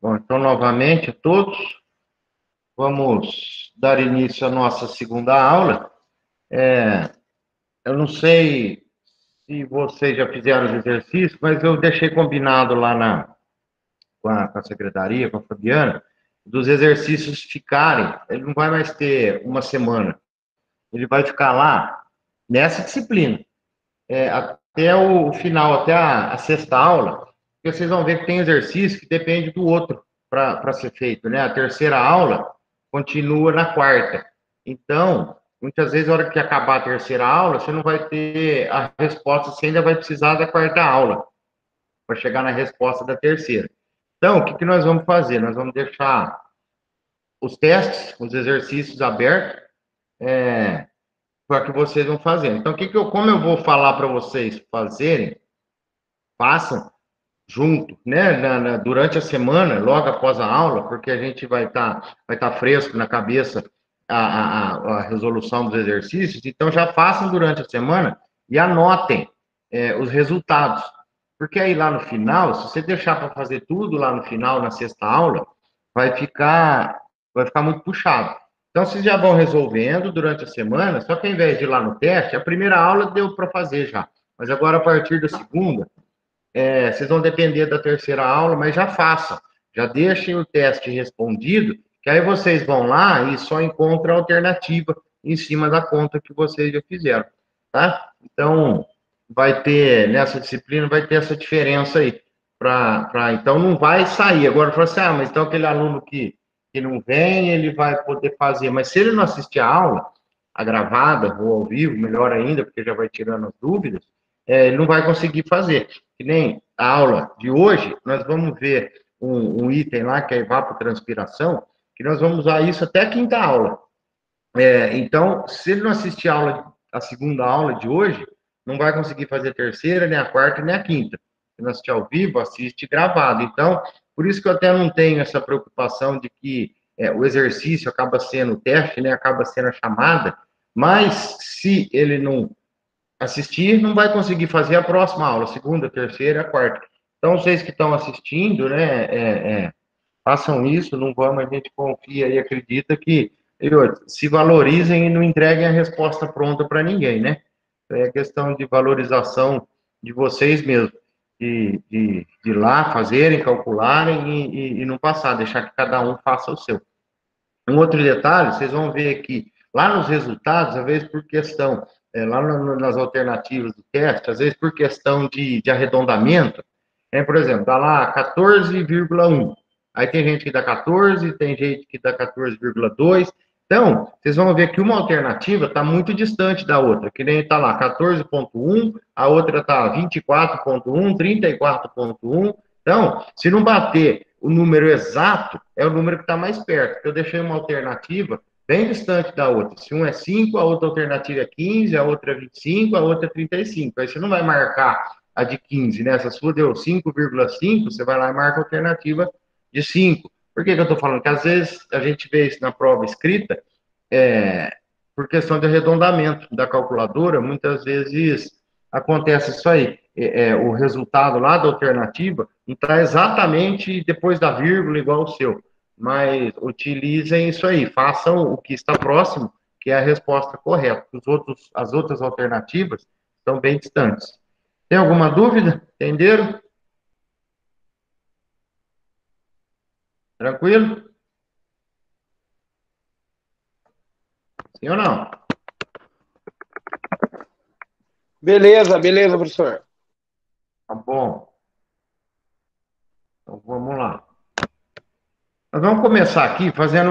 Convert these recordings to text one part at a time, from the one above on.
Bom, então, novamente, a todos, vamos dar início à nossa segunda aula. Eu não sei se vocês já fizeram os exercícios, mas eu deixei combinado lá com a secretaria, com a Fabiana, dos exercícios ficarem. Ele não vai mais ter uma semana, ele vai ficar lá nessa disciplina, até o final, até a sexta aula, porque vocês vão ver que tem exercício que depende do outro para ser feito, né? A terceira aula continua na quarta. Então, muitas vezes, na hora que acabar a terceira aula, você não vai ter a resposta, você ainda vai precisar da quarta aula para chegar na resposta da terceira. Então, o que, que nós vamos fazer? Nós vamos deixar os testes, os exercícios abertos, para que vocês vão fazer. Então, como eu vou falar para vocês fazerem, façam junto, né, durante a semana, logo após a aula, porque a gente vai tá fresco na cabeça a resolução dos exercícios, então já façam durante a semana e anotem os resultados. Porque aí lá no final, se você deixar para fazer tudo lá no final, na sexta aula, vai ficar, vai ficar muito puxado. Então, vocês já vão resolvendo durante a semana, só que ao invés de ir lá no teste, a primeira aula deu para fazer já. Mas agora, a partir da segunda, vocês vão depender da terceira aula, mas já façam. Já deixem o teste respondido, que aí vocês vão lá e só encontram a alternativa em cima da conta que vocês já fizeram, tá? Então, vai ter, nessa disciplina, vai ter essa diferença aí. Então, não vai sair. Agora, fala assim, mas então aquele aluno que não vem, ele vai poder fazer. Mas se ele não assistir a aula, a gravada ou ao vivo, melhor ainda, porque já vai tirando as dúvidas, ele não vai conseguir fazer. Que nem a aula de hoje, nós vamos ver um item lá, que é evapotranspiração, que nós vamos usar isso até a quinta aula. Então, se ele não assistir a segunda aula de hoje, não vai conseguir fazer a terceira, nem a quarta, nem a quinta. Se não assistir ao vivo, assiste gravado. Então, por isso que eu até não tenho essa preocupação de que o exercício acaba sendo o teste, né, acaba sendo a chamada, mas se ele não assistir, não vai conseguir fazer a próxima aula, segunda, terceira, quarta. Então, vocês que estão assistindo, né, façam isso, não vamos, a gente confia e acredita que se valorizem e não entreguem a resposta pronta para ninguém, né? É questão de valorização de vocês mesmos, de ir lá fazerem, calcularem e não passar, deixar que cada um faça o seu. Um outro detalhe, vocês vão ver que lá nos resultados, às vezes por questão, lá nas alternativas do teste, às vezes por questão de arredondamento, por exemplo, dá lá 14,1. Aí tem gente que dá 14, tem gente que dá 14,2. Então, vocês vão ver que uma alternativa está muito distante da outra, que nem está lá 14,1, a outra está 24,1, 34,1. Então, se não bater o número exato, é o número que está mais perto. Eu deixei uma alternativa bem distante da outra. Se um é 5, a outra alternativa é 15, a outra é 25, a outra é 35. Aí você não vai marcar a de 15, né? Se a sua deu 5,5, você vai lá e marca a alternativa de 5. Por que eu estou falando? Porque às vezes a gente vê isso na prova escrita, por questão de arredondamento da calculadora, muitas vezes acontece isso aí. O resultado lá da alternativa não está exatamente depois da vírgula igual o seu, mas utilizem isso aí, façam o que está próximo, que é a resposta correta. As outras alternativas estão bem distantes. Tem alguma dúvida? Entenderam? Tranquilo? Sim ou não? Beleza, beleza, professor. Tá bom. Então vamos lá. Nós vamos começar aqui fazendo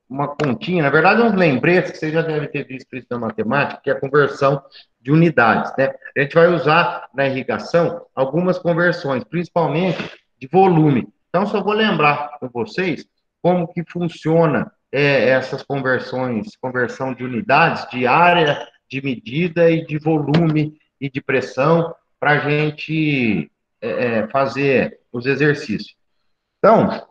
uma continha, na verdade, uns lembretes que você já deve ter visto isso na matemática, que é a conversão de unidades, né? A gente vai usar na irrigação algumas conversões, principalmente de volume. Então, só vou lembrar com vocês como que funciona essas conversões, conversão de unidades, de área, de medida e de volume e de pressão, para a gente fazer os exercícios. Então,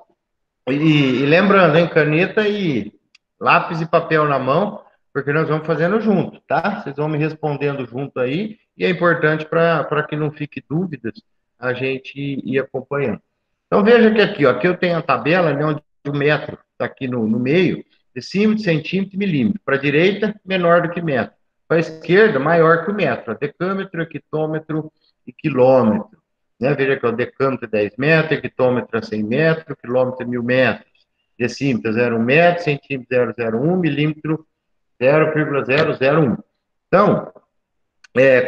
e lembrando, hein, caneta e lápis e papel na mão, porque nós vamos fazendo junto, tá? Vocês vão me respondendo junto aí, e é importante para que não fique dúvidas, a gente ir acompanhando. Então, veja que aqui, ó, aqui eu tenho a tabela, né, onde o metro está aqui no meio, decímetro, centímetro e milímetro. Para a direita, menor do que metro. Para a esquerda, maior que o metro. Decâmetro, hectômetro e quilômetro. Né? Veja que o decâmetro é 10 metros, hectômetro é 100 metros, quilômetro é 1.000 metros. Decímetro é 0,1 metro, centímetro é 0,01, milímetro 0,001. Então,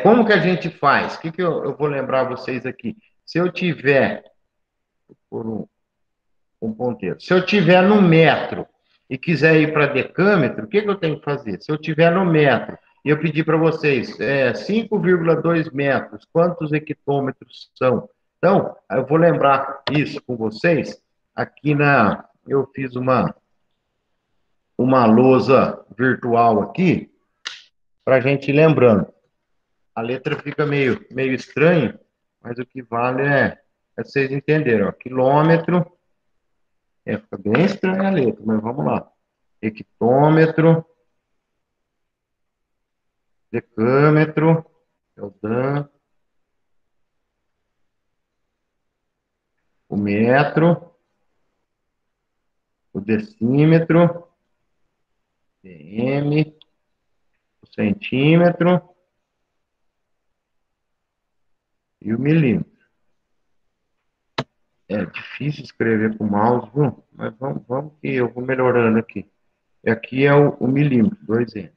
como que a gente faz? O que eu vou lembrar vocês aqui? Se eu tiver por um ponteiro. Se eu tiver no metro e quiser ir para decâmetro, o que eu tenho que fazer? Se eu tiver no metro e eu pedir para vocês 5,2 metros, quantos hectômetros são? Então, eu vou lembrar isso com vocês. Aqui eu fiz uma lousa virtual aqui, para a gente ir lembrando. A letra fica meio estranha, mas o que vale é vocês entenderem. Ó, quilômetro, fica bem estranha a letra, mas vamos lá. Hectômetro, decâmetro, é o Dan, o metro, o decímetro, DM, o centímetro e o milímetro. É difícil escrever com o mouse, viu? Mas vamos que eu vou melhorando aqui. Aqui é o milímetro, 2 N.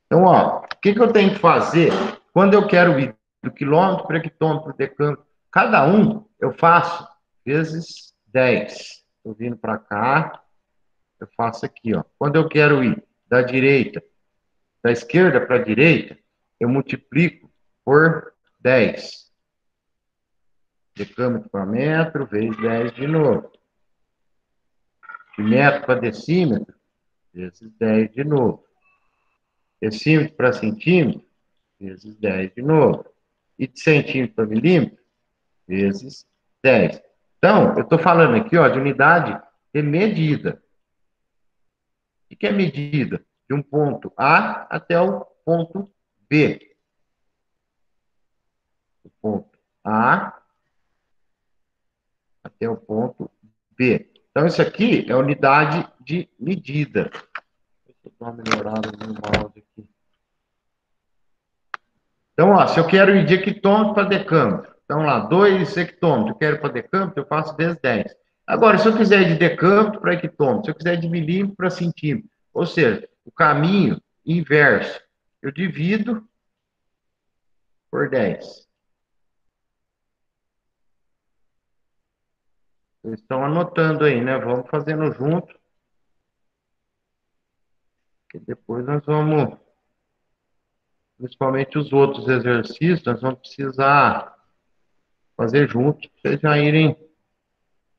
Então, ó, o que eu tenho que fazer quando eu quero ir do quilômetro para hectômetro, para decâmetro? Cada um eu faço vezes 10. Estou vindo para cá, eu faço aqui, ó. Quando eu quero ir da esquerda para a direita, eu multiplico por 10. Decâmetro para metro, vezes 10 de novo. De metro para decímetro, vezes 10 de novo. Decímetro para centímetro, vezes 10 de novo. E de centímetro para milímetro, vezes 10. Então, eu estou falando aqui, ó, de unidade de medida. O que é medida? De um ponto A até o ponto B. Do ponto A até o ponto B. Então, isso aqui é unidade de medida. Deixa eu dar uma melhorada no mouse aqui. Então, ó, se eu quero ir de hectômetro para decâmetro, então lá, 2 hectômetros, eu quero para decâmetro, eu faço vezes 10. Agora, se eu quiser ir de decâmetro para hectômetro, se eu quiser ir de milímetro para centímetro, ou seja, o caminho inverso, eu divido por 10. Vocês estão anotando aí, né? Vamos fazendo junto, que depois nós vamos, principalmente os outros exercícios, nós vamos precisar fazer junto, para vocês já irem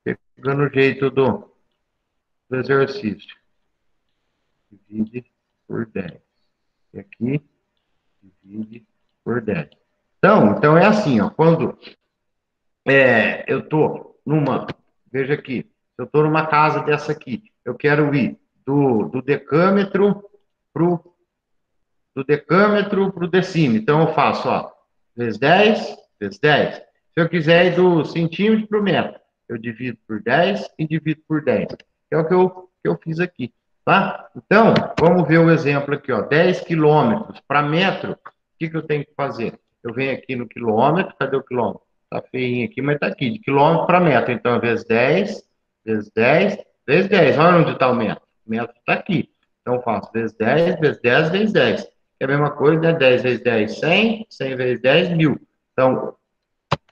pegando o jeito do exercício. Divide por 10. E aqui, divide por 10. Então é assim, ó, quando eu estou veja aqui, se eu estou numa casa dessa aqui, eu quero ir do decâmetro pro decímetro. Então eu faço, ó, vezes 10, vezes 10. Se eu quiser ir do centímetro pro metro, eu divido por 10 e divido por 10. É o que eu fiz aqui, tá? Então, vamos ver o exemplo aqui, ó, 10 quilômetros para metro, o que eu tenho que fazer? Eu venho aqui no quilômetro, cadê o quilômetro? Tá feinho aqui, mas tá aqui, de quilômetro para metro. Então, vezes 10, vezes 10, vezes 10. Olha onde está o metro. O metro está aqui. Então, eu faço vezes 10, vezes 10, vezes 10. É a mesma coisa, né? 10 vezes 10, 100. 100 vezes 10, 1.000. Então,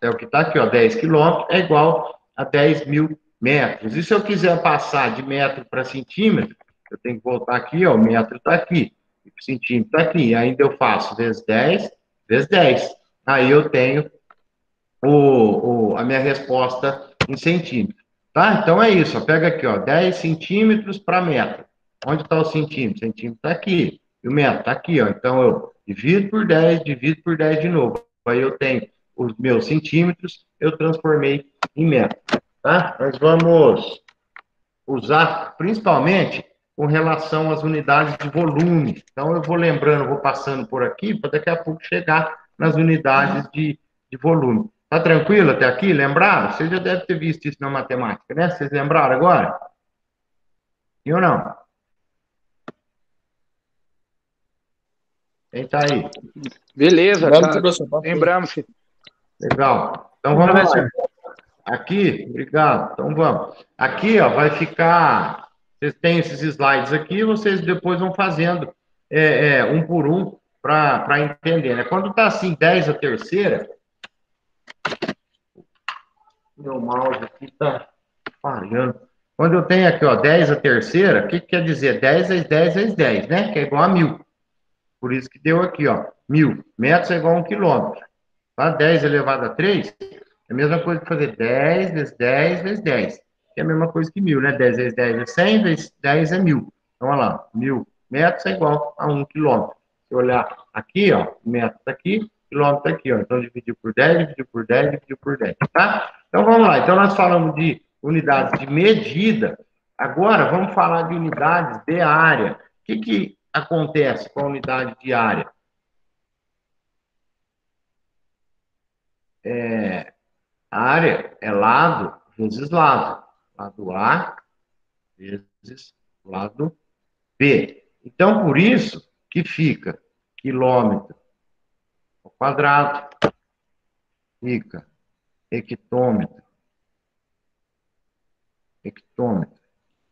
é o que está aqui, ó. 10 quilômetros é igual a 10.000 metros. E se eu quiser passar de metro para centímetro, eu tenho que voltar aqui, ó. O metro está aqui. E o centímetro está aqui. E ainda eu faço vezes 10, vezes 10. Aí eu tenho a minha resposta em centímetros. Tá? Então é isso. Ó. Pega aqui, ó. 10 centímetros para metro. Onde está o centímetro? O centímetro está aqui. E o metro está aqui, ó. Então eu divido por 10 de novo. Aí eu tenho os meus centímetros, eu transformei em metro. Tá? Nós vamos usar principalmente com relação às unidades de volume. Então eu vou lembrando, vou passando por aqui para daqui a pouco chegar nas unidades de volume. Tá tranquilo até aqui? Lembraram? Você já deve ter visto isso na matemática, né? Vocês lembraram agora? E ou não? Quem tá aí? Beleza, Lembramos, tá. professor. Passou. Lembramos, sim. Legal. Então vamos lá. Aqui, obrigado. Então vamos. Aqui, ó, vai ficar. Vocês têm esses slides aqui, vocês depois vão fazendo um por um para entender, né? Quando tá assim, 10 a terceira, meu mouse aqui tá falhando. Quando eu tenho aqui, ó, 10 a terceira, o que quer dizer? 10 vezes 10 vezes 10, né? Que é igual a 1.000. Por isso que deu aqui, ó, 1.000 metros é igual a 1 quilômetro. Tá? 10 elevado a 3 é a mesma coisa que fazer 10 vezes 10 vezes 10. Que é a mesma coisa que 1.000, né? 10 vezes 10 é 100, vezes 10 é 1.000. Então, olha lá, 1.000 metros é igual a 1 quilômetro. Se eu olhar aqui, ó, metro tá aqui, quilômetro tá aqui, ó. Então, dividiu por 10, dividiu por 10, dividiu por 10, tá? Então, vamos lá. Então, nós falamos de unidades de medida. Agora, vamos falar de unidades de área. O que acontece com a unidade de área? A área é lado vezes lado. Lado A vezes lado B. Então, por isso que fica quilômetro ao quadrado, fica hectômetro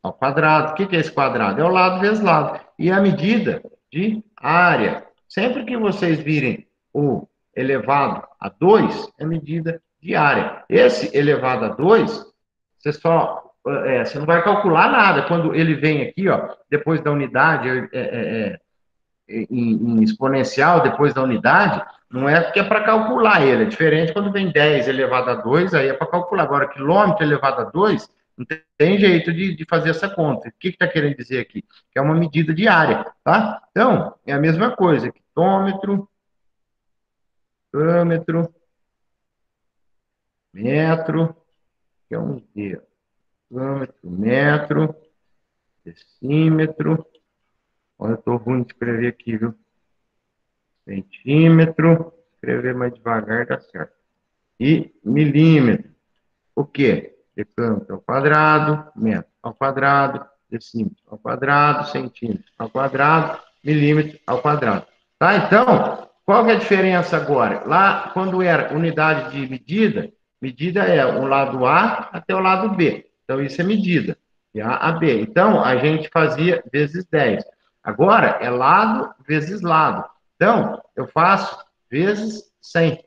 ao quadrado. O que é esse quadrado? É o lado vezes lado. E a medida de área. Sempre que vocês virem o elevado a 2, é medida de área. Esse elevado a 2, você não vai calcular nada. Quando ele vem aqui, ó, depois da unidade, em exponencial, depois da unidade, não é que é para calcular ele. É diferente quando vem 10 elevado a 2, aí é para calcular. Agora, quilômetro elevado a 2, não tem jeito de fazer essa conta. O que está querendo dizer aqui? Que é uma medida de área, tá? Então, é a mesma coisa. Quilômetro, quilômetro, metro, que é um D. Quilômetro, metro, decímetro. Olha, eu estou ruim de escrever aqui, viu? Centímetro. Escrever mais devagar dá certo. E milímetro. O quê? Decâmetro ao quadrado, metro ao quadrado, decímetro ao quadrado, centímetro ao quadrado, milímetro ao quadrado. Tá? Então, qual que é a diferença agora? Lá, quando era unidade de medida, medida é o lado A até o lado B. Então, isso é medida, de A a B. Então, a gente fazia vezes 10. Agora, é lado vezes lado. Então, eu faço vezes 100.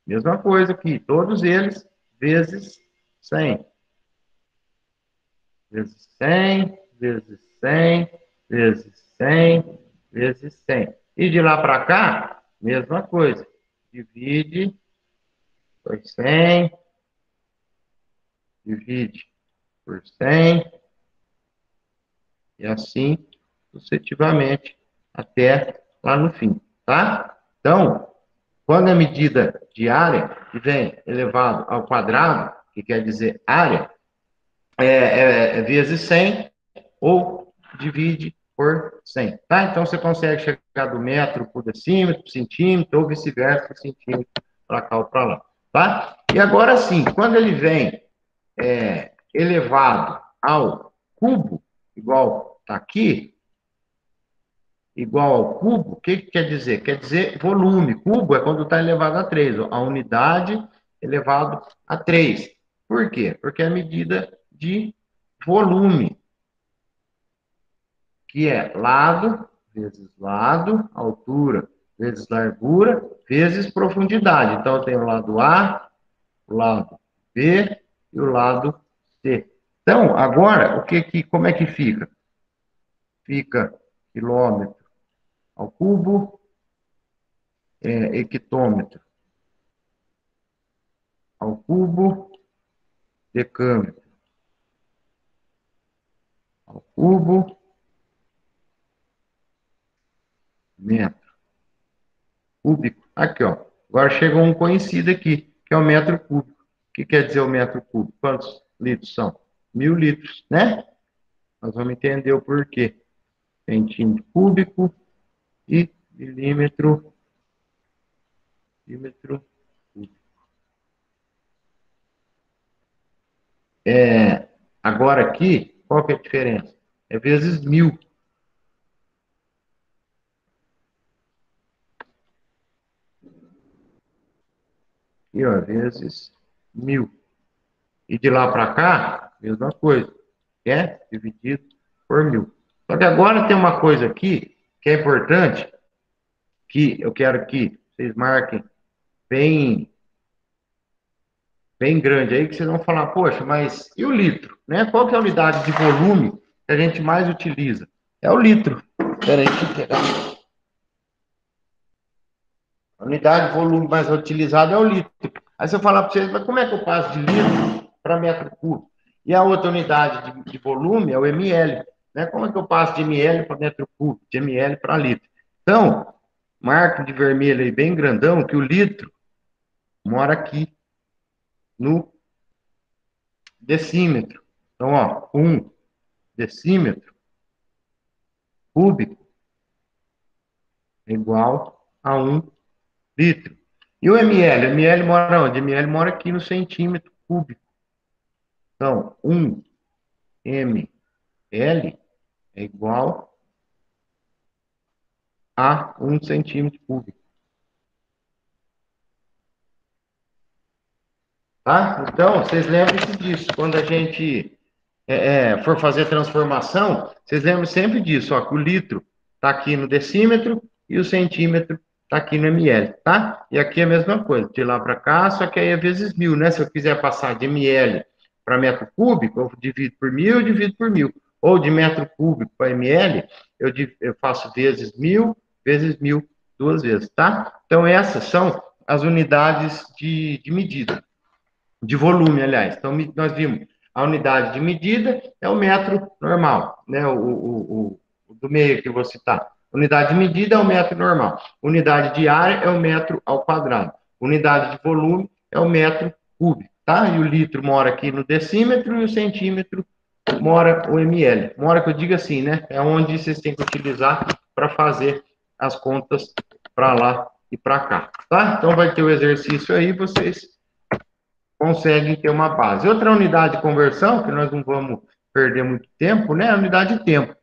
Mesma coisa aqui, todos eles vezes 100. Vezes 100, vezes 100, vezes 100, vezes 100. E de lá para cá, mesma coisa. Divide por 100, divide por 100, e assim sucessivamente até lá no fim, tá? Então, quando a medida de área que vem elevado ao quadrado, que quer dizer área, vezes 100 ou divide por 100, tá? Então, você consegue chegar do metro por decímetro, por centímetro, ou vice-versa, centímetro para cá ou para lá, tá? E agora sim, quando ele vem elevado ao cubo, igual está aqui, igual ao cubo, o que quer dizer? Quer dizer volume. Cubo é quando está elevado a 3, a unidade elevado a 3. Por quê? Porque é a medida de volume, que é lado vezes lado, altura vezes largura, vezes profundidade. Então, eu tenho o lado A, o lado B e o lado C. Então, agora, como é que fica? Fica quilômetro ao cubo, hectômetro ao cubo, decâmetro ao cubo, metro cúbico. Aqui, ó. Agora chegou um conhecido aqui, que é o metro cúbico. O que quer dizer o metro cúbico? Quantos litros são? 1.000 litros, né? Nós vamos entender o porquê. Centímetro cúbico e milímetro cúbico. Agora aqui, qual que é a diferença? É vezes 1000. Aqui, ó, vezes 1000. E de lá para cá, mesma coisa. É dividido por 1000. Só que agora tem uma coisa aqui que é importante, que eu quero que vocês marquem bem, bem grande aí, que vocês vão falar, poxa, mas e o litro? Né? Qual que é a unidade de volume que a gente mais utiliza? É o litro. Espera aí, deixa eu pegar. A unidade de volume mais utilizada é o litro. Aí se eu falar para vocês, mas como é que eu passo de litro para metro cúbico? E a outra unidade de volume é o ml. Né? Como é que eu passo de ml para metro cúbico, de ml para litro? Então, marca de vermelho aí bem grandão que o litro mora aqui no decímetro. Então, ó, 1 decímetro cúbico é igual a 1 litro. E o ml? O ml mora onde? O ml mora aqui no centímetro cúbico. Então, 1 ml é igual a 1 centímetro cúbico. Tá? Então, vocês lembrem-se disso. Quando a gente for fazer transformação, vocês lembram sempre disso, ó, que o litro está aqui no decímetro e o centímetro está aqui no ml, tá? E aqui é a mesma coisa, de lá para cá, só que aí é vezes 1000, né? Se eu quiser passar de ml para metro cúbico, eu divido por 1000, eu divido por 1000. Ou de metro cúbico para ml, eu faço vezes 1000, duas vezes, tá? Então, essas são as unidades de medida, de volume, aliás. Então, nós vimos a unidade de medida é o metro normal, né? O do meio que eu vou citar. Unidade de medida é o metro normal. Unidade de área é o metro ao quadrado. Unidade de volume é o metro cúbico, tá? E o litro mora aqui no decímetro e o centímetro mora o ml. Mora que eu digo assim, né? É onde vocês têm que utilizar para fazer as contas para lá e para cá, tá? Então vai ter o exercício aí, vocês conseguem ter uma base. Outra unidade de conversão, que nós não vamos perder muito tempo, né? É a unidade de tempo.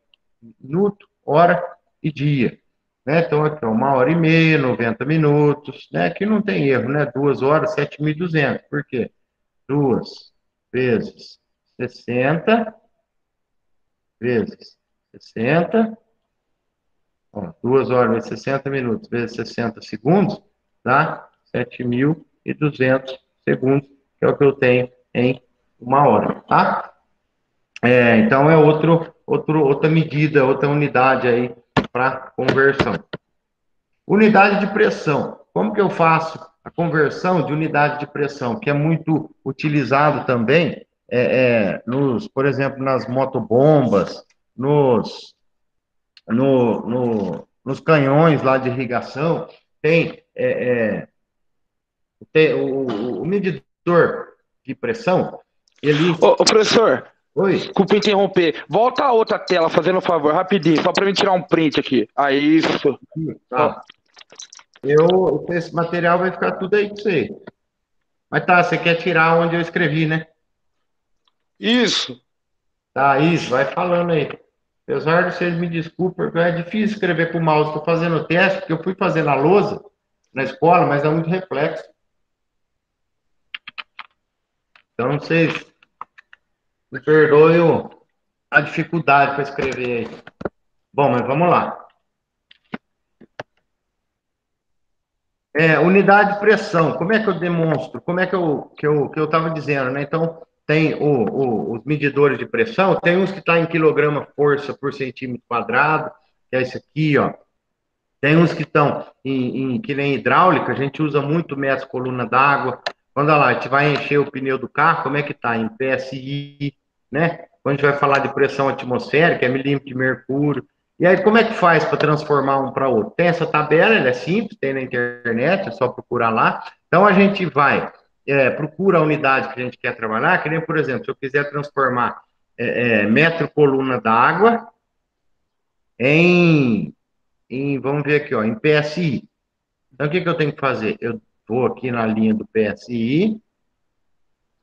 Minuto, hora e dia. Né? Então, aqui, ó, 1 hora e meia, 90 minutos, né? Aqui não tem erro, né? 2 horas, 7.200. Por quê? 2 vezes 60, vezes 60, ó, 2 horas vezes 60 minutos, vezes 60 segundos, dá 7.200 segundos, que é o que eu tenho em 1 hora, tá? Então é outra medida, outra unidade aí para conversão. Unidade de pressão. Como que eu faço a conversão de unidade de pressão, que é muito utilizado também, por exemplo, nas motobombas, nos canhões lá de irrigação, tem o medidor de pressão, ele... Ô, professor, Oi? desculpa interromper. Volta a outra tela, fazendo um favor, rapidinho, só para mim tirar um print aqui. Aí, isso. Ó, Tá. Esse material vai ficar tudo aí com você. Mas tá, você quer tirar onde eu escrevi, né? isso. Tá, isso, vai falando aí. Apesar de vocês me desculpem, porque é difícil escrever com o mouse. Estou fazendo o teste, porque eu fui fazer na lousa, na escola, mas é muito reflexo. Então, vocês me perdoem a dificuldade para escrever aí. Bom, mas vamos lá. Unidade de pressão, como é que eu demonstro? Como é que eu estava dizendo, né? Então, tem os medidores de pressão, tem uns que estão em quilograma força por centímetro quadrado, que é esse aqui, ó. Tem uns que estão que nem hidráulica, a gente usa muito metro coluna d'água. Quando lá, a gente vai encher o pneu do carro, como é que está? Em PSI, né? Quando a gente vai falar de pressão atmosférica, é milímetro de mercúrio. E aí, como é que faz para transformar um para outro? Tem essa tabela, ela é simples, tem na internet, é só procurar lá. Então, a gente vai, procura a unidade que a gente quer trabalhar, que nem, por exemplo, se eu quiser transformar metro coluna d'água vamos ver aqui, ó, em PSI. Então, o que eu tenho que fazer? Eu vou aqui na linha do PSI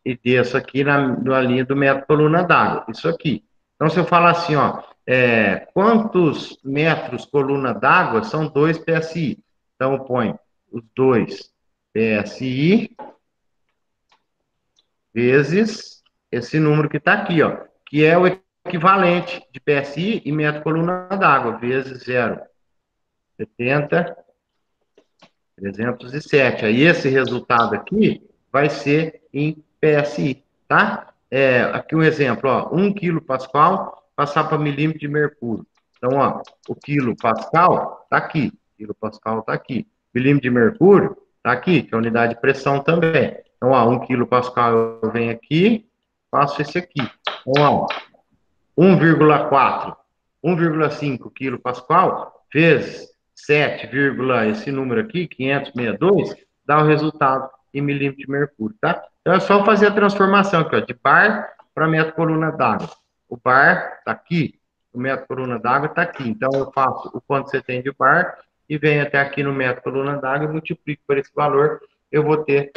e desço aqui na linha do metro coluna d'água. Isso aqui. Então, se eu falar assim, ó, quantos metros coluna d'água são 2 PSI? Então, eu ponho os 2 PSI vezes esse número que está aqui, ó, que é o equivalente de PSI e metro coluna d'água, vezes 0,70, 307. Aí esse resultado aqui vai ser em PSI, tá? Aqui um exemplo, ó, 1 quilopascal passar para milímetro de mercúrio. Então, ó, o quilopascal está aqui, quilopascal está aqui. Milímetro de mercúrio está aqui, que é a unidade de pressão também. Então, ó, 1 quilopascal eu venho aqui, faço esse aqui. Então, ó, 1,4, 1,5 quilopascal vezes 7, esse número aqui, 562, dá o resultado em milímetro de mercúrio, tá? Então é só fazer a transformação aqui, ó, de bar para metro coluna d'água. O bar está aqui, o metro coluna d'água está aqui. Então eu faço o quanto você tem de bar e venho até aqui no metro coluna d'água e multiplico por esse valor, eu vou ter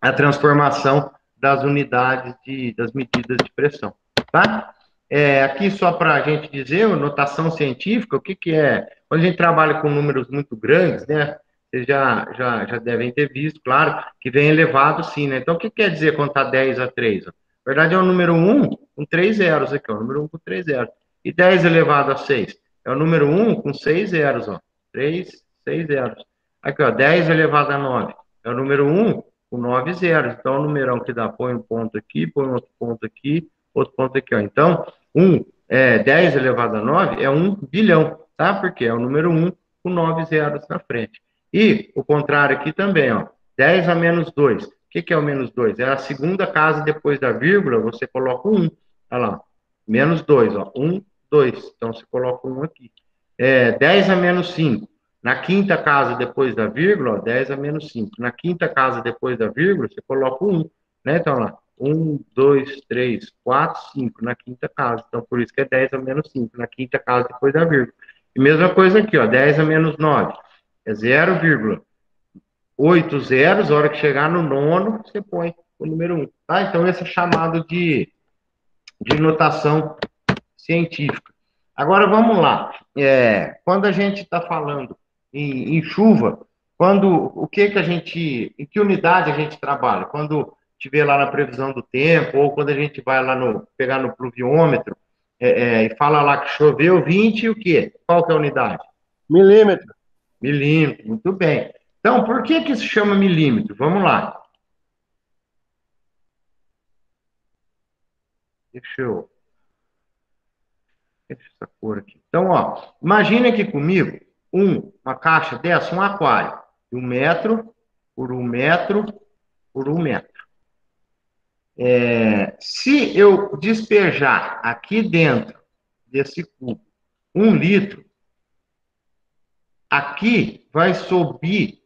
a transformação das unidades das medidas de pressão, tá? Aqui só para a gente dizer, notação científica, o que é? Quando a gente trabalha com números muito grandes, né? Vocês já devem ter visto, claro, que vem elevado sim, né? Então, o que quer dizer quando está 10 a 3? Ó? Na verdade, é o número 1 com 3 zeros aqui, ó, o número 1 com 3 zeros. E 10 elevado a 6? É o número 1 com 6 zeros, ó. 6 zeros. Aqui, ó, 10 elevado a 9. É o número 1 com 9 zeros. Então, o numerão que dá, põe um ponto aqui, põe outro ponto aqui, outro ponto aqui, ó. Então, 10 elevado a 9 é 1 bilhão, tá? Porque é o número 1 com 9 zeros na frente. E o contrário aqui também, ó. 10 a menos 2. O que é o menos 2? É a segunda casa depois da vírgula, você coloca 1. Olha lá. Menos 2, ó. 1, 2. Então, você coloca 1 aqui. 10 a menos 5. Na quinta casa depois da vírgula, ó, 10 a menos 5. Na quinta casa depois da vírgula, você coloca 1. Né? Então, lá. 1, 2, 3, 4, 5 na quinta casa. Então, por isso que é 10 a menos 5, na quinta casa depois da vírgula. E mesma coisa aqui, ó, 10 a menos 9. É 0,8 zeros, a hora que chegar no nono, você põe o número 1. Tá? Então, esse é chamado de notação científica. Agora, vamos lá. Quando a gente está falando em chuva, o que a gente, em que unidade a gente trabalha? Quando tiver lá na previsão do tempo, ou quando a gente vai lá pegar no pluviômetro, e fala lá que choveu 20 e o quê? Qual que é a unidade? Milímetro. Milímetro, muito bem. Então, por que se chama milímetro? Vamos lá. Deixa essa cor aqui. Então, ó, imagine aqui comigo uma caixa dessa, um aquário, de 1 metro por 1 metro por 1 metro. Se eu despejar aqui dentro desse cubo 1 litro, aqui vai subir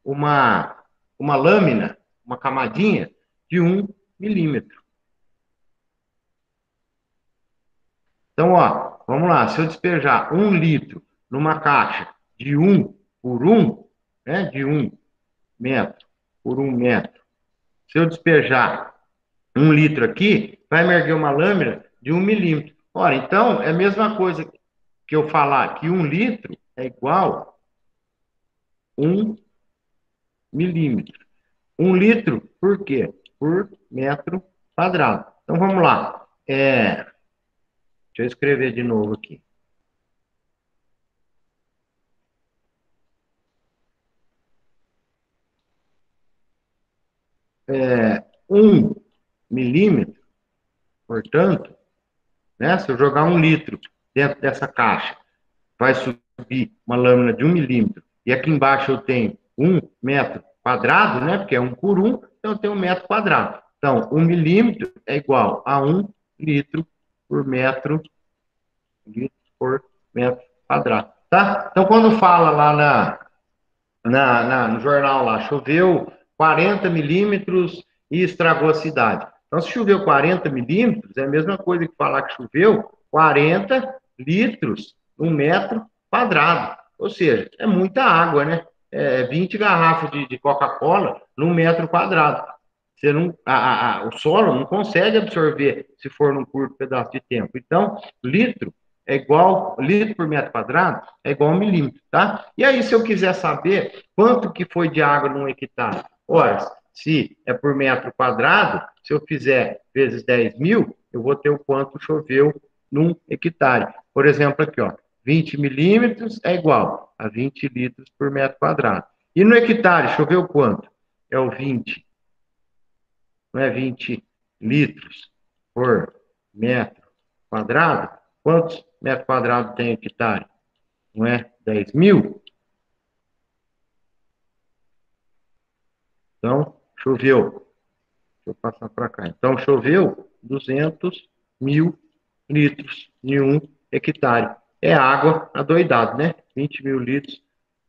uma lâmina, uma camadinha de 1 milímetro. Então, ó, vamos lá. Se eu despejar 1 litro numa caixa de 1 por 1, né, de 1 metro por 1 metro, se eu despejar 1 litro aqui, vai emerger uma lâmina de 1 milímetro. Ora, então, é a mesma coisa que eu falar que 1 litro é igual a 1 milímetro. 1 litro, por quê? Por metro quadrado. Então, vamos lá. Deixa eu escrever de novo aqui. 1 milímetro, portanto, né, se eu jogar 1 litro dentro dessa caixa, vai subir uma lâmina de 1 milímetro, e aqui embaixo eu tenho 1 metro quadrado, né, porque é 1 por 1, então eu tenho 1 metro quadrado. Então, 1 milímetro é igual a 1 litro por metro quadrado, tá? Então, quando fala lá no jornal lá, choveu 40 milímetros e estragou a cidade. Então, se choveu 40 milímetros, é a mesma coisa que falar que choveu 40 litros no metro quadrado. Ou seja, é muita água, né? 20 garrafas de Coca-Cola no metro quadrado. você não, o solo não consegue absorver se for num curto pedaço de tempo. Então, litro por metro quadrado é igual a 1 milímetro, tá? E aí, se eu quiser saber quanto que foi de água num hectare, ora, se é por metro quadrado, se eu fizer vezes 10.000, eu vou ter o quanto choveu num hectare. Por exemplo, aqui, ó, 20 milímetros é igual a 20 litros por metro quadrado. E no hectare, choveu quanto? É o 20, não é 20 litros por metro quadrado? Quantos metros quadrados tem hectare? Não é 10.000? Então, choveu. Deixa eu passar para cá. Então, choveu 200 mil litros em um hectare. É água adoidado, né? 20 mil litros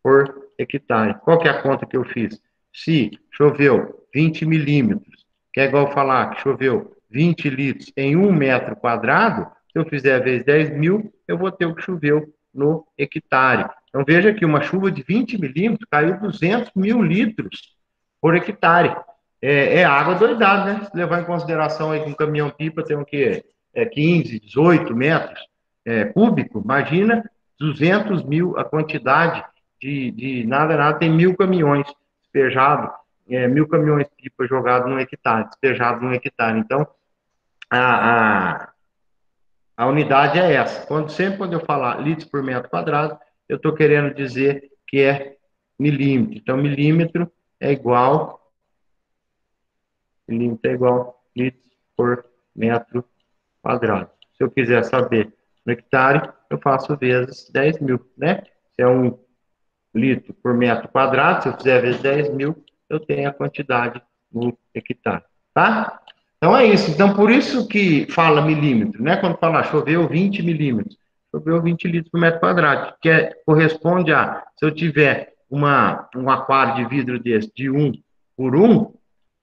por hectare. Qual que é a conta que eu fiz? Se choveu 20 milímetros, que é igual falar que choveu 20 litros em 1 metro quadrado, se eu fizer vezes 10.000, eu vou ter o que choveu no hectare. Então, veja que uma chuva de 20 milímetros caiu 200 mil litros por hectare. É água doidada, né? Se levar em consideração aí que um caminhão-pipa tem o quê? 15, 18 metros cúbico, imagina 200 mil a quantidade de nada, tem 1.000 caminhões despejados, 1.000 caminhões-pipa jogados num hectare, despejados num hectare. Então, a, a, a unidade é essa. Sempre quando eu falar litros por metro quadrado, eu estou querendo dizer que é milímetro. Então, milímetro é igual litros por metro quadrado. Se eu quiser saber no hectare, eu faço vezes 10.000, né? Se é 1 litro por metro quadrado, se eu fizer vezes 10.000, eu tenho a quantidade no hectare, tá? Então é isso. Então, por isso que fala milímetro, né? Quando fala choveu 20 milímetros, choveu 20 litros por metro quadrado, que corresponde a, se eu tiver um aquário de vidro desse de 1 por 1,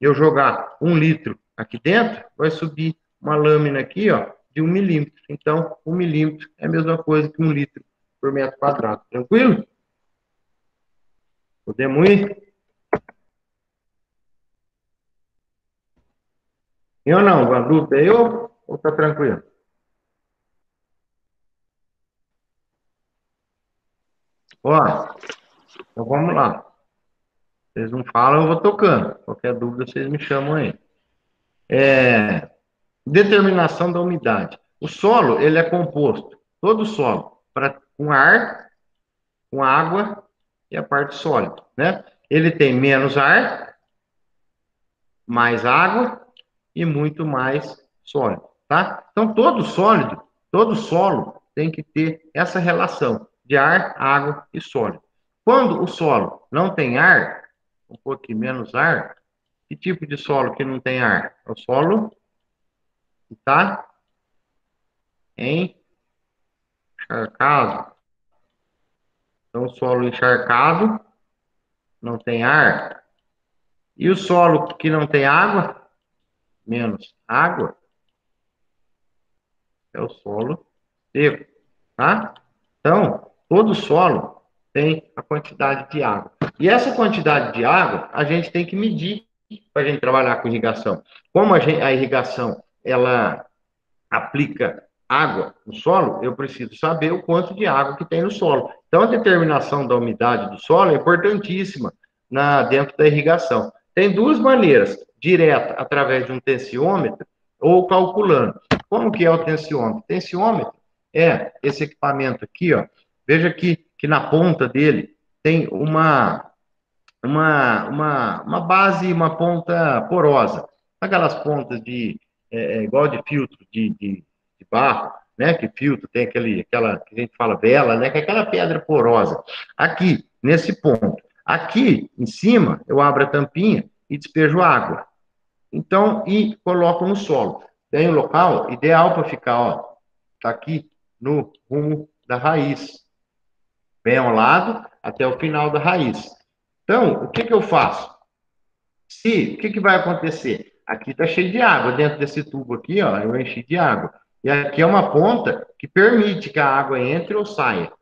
eu jogar 1 litro aqui dentro, vai subir uma lâmina aqui, ó, de 1 milímetro. Então, 1 milímetro é a mesma coisa que 1 litro por metro quadrado. Tranquilo? Podemos ir? Eu não, uma dúvida aí ou tá tranquilo? Ó, então vamos lá. Vocês não falam, eu vou tocando. Qualquer dúvida, vocês me chamam aí. Determinação da umidade. O solo, ele é composto, todo solo, com ar, com água e a parte sólida, né? Ele tem menos ar, mais água e muito mais sólido, tá? Então, todo solo tem que ter essa relação de ar, água e sólido. Quando o solo não tem ar, um pouquinho menos ar, que tipo de solo que não tem ar? É o solo que está encharcado. Então, o solo encharcado não tem ar. E o solo que não tem água, menos água, é o solo seco, tá? Então, todo solo tem a quantidade de água. E essa quantidade de água, a gente tem que medir para a gente trabalhar com irrigação. Como a irrigação, ela aplica água no solo, eu preciso saber o quanto de água que tem no solo. Então, a determinação da umidade do solo é importantíssima dentro da irrigação. Tem duas maneiras, direta, através de um tensiômetro, ou calculando. Como que é o tensiômetro? Tensiômetro é esse equipamento aqui, ó. Veja que na ponta dele tem uma base, uma ponta porosa. Aquelas pontas igual de filtro de barro, né? Que filtro tem aquela que a gente fala vela, né? Que é aquela pedra porosa. Aqui, nesse ponto. Aqui, em cima, eu abro a tampinha e despejo água. Então, e coloco no solo. Tem um local ideal para ficar, ó. Tá aqui no rumo da raiz. Bem ao lado, até o final da raiz. Então, o que eu faço? O que vai acontecer? Aqui está cheio de água, dentro desse tubo aqui, ó, eu enchi de água. E aqui é uma ponta que permite que a água entre ou saia.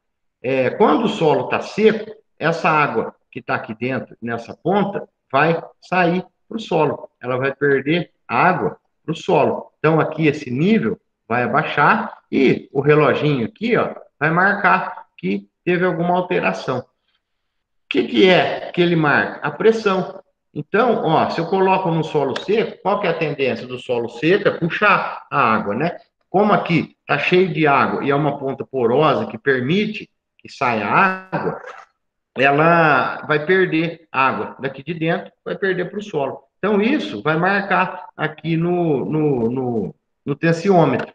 Quando o solo está seco, essa água que está aqui dentro, nessa ponta, vai sair para o solo. Ela vai perder água para o solo. Então, aqui, esse nível vai abaixar e o reloginho aqui, ó, vai marcar que teve alguma alteração. O que é que ele marca? A pressão. Então, ó, se eu coloco no solo seco, qual que é a tendência do solo seco? É puxar a água, né? Como aqui está cheio de água e é uma ponta porosa que permite que saia água, ela vai perder água daqui de dentro, vai perder para o solo. Então, isso vai marcar aqui no tensiômetro.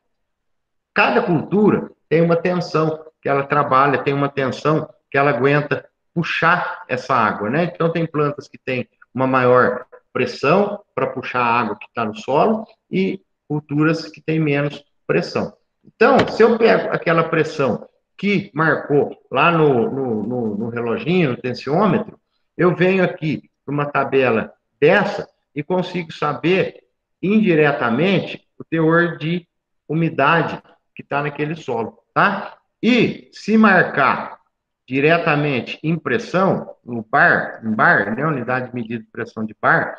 Cada cultura tem uma tensão que ela trabalha, tem uma tensão que ela aguenta puxar essa água, né? Então, tem plantas que têm uma maior pressão para puxar a água que está no solo e culturas que têm menos pressão. Então, se eu pego aquela pressão que marcou lá no reloginho, no tensiômetro, eu venho aqui para uma tabela dessa e consigo saber indiretamente o teor de umidade que está naquele solo, tá? E se marcar diretamente em pressão, no bar, em bar, né, unidade de medida de pressão de bar,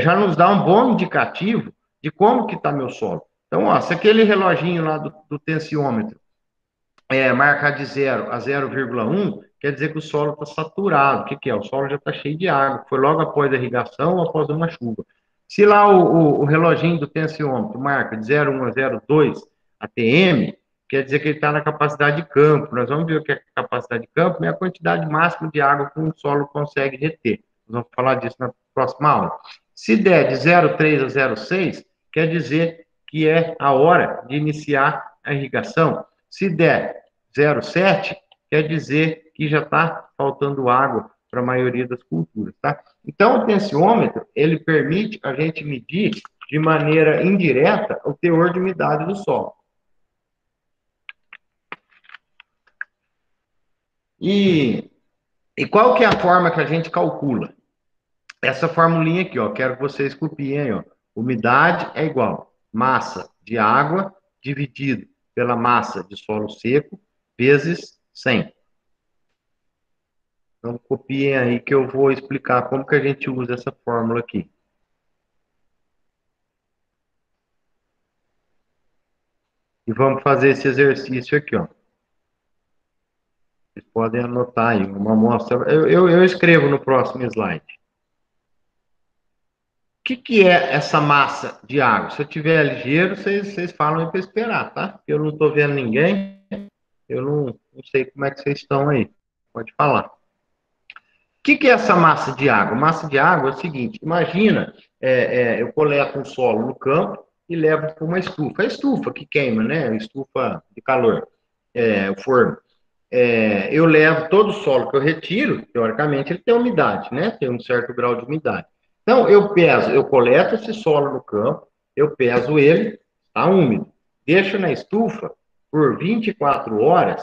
já nos dá um bom indicativo de como que está meu solo. Então, ó, se aquele reloginho lá do tensiômetro marcar de 0 a 0,1, quer dizer que o solo está saturado. O que é? O solo já está cheio de água. Foi logo após a irrigação ou após uma chuva. Se lá o reloginho do tensiômetro marca de 0,1 a 0,2 ATM, quer dizer que ele está na capacidade de campo. Nós vamos ver o que é capacidade de campo, é a quantidade máxima de água que um solo consegue reter. Nós vamos falar disso na próxima aula. Se der de 0,3 a 0,6, quer dizer que é a hora de iniciar a irrigação. Se der 0,7, quer dizer que já está faltando água para a maioria das culturas, tá? Então, o tensiômetro, ele permite a gente medir de maneira indireta o teor de umidade do solo. E qual que é a forma que a gente calcula? Essa formulinha aqui, ó, quero que vocês copiem aí, ó. Umidade é igual massa de água dividido pela massa de solo seco vezes 100. Então, copiem aí que eu vou explicar como que a gente usa essa fórmula aqui. E vamos fazer esse exercício aqui, ó. Vocês podem anotar aí, uma amostra. Eu escrevo no próximo slide. O que é essa massa de água? Se eu tiver ligeiro, vocês falam aí para esperar, tá? Porque eu não estou vendo ninguém, eu não sei como é que vocês estão aí. Pode falar. O que é essa massa de água? Massa de água é o seguinte, imagina, eu coleto um solo no campo e levo para uma estufa. A estufa que queima, né? A estufa de calor, o forno. Eu levo todo o solo que eu retiro, teoricamente, ele tem umidade, né? Tem um certo grau de umidade. Então, eu coleto esse solo no campo, eu peso ele, está úmido, deixo na estufa por 24 horas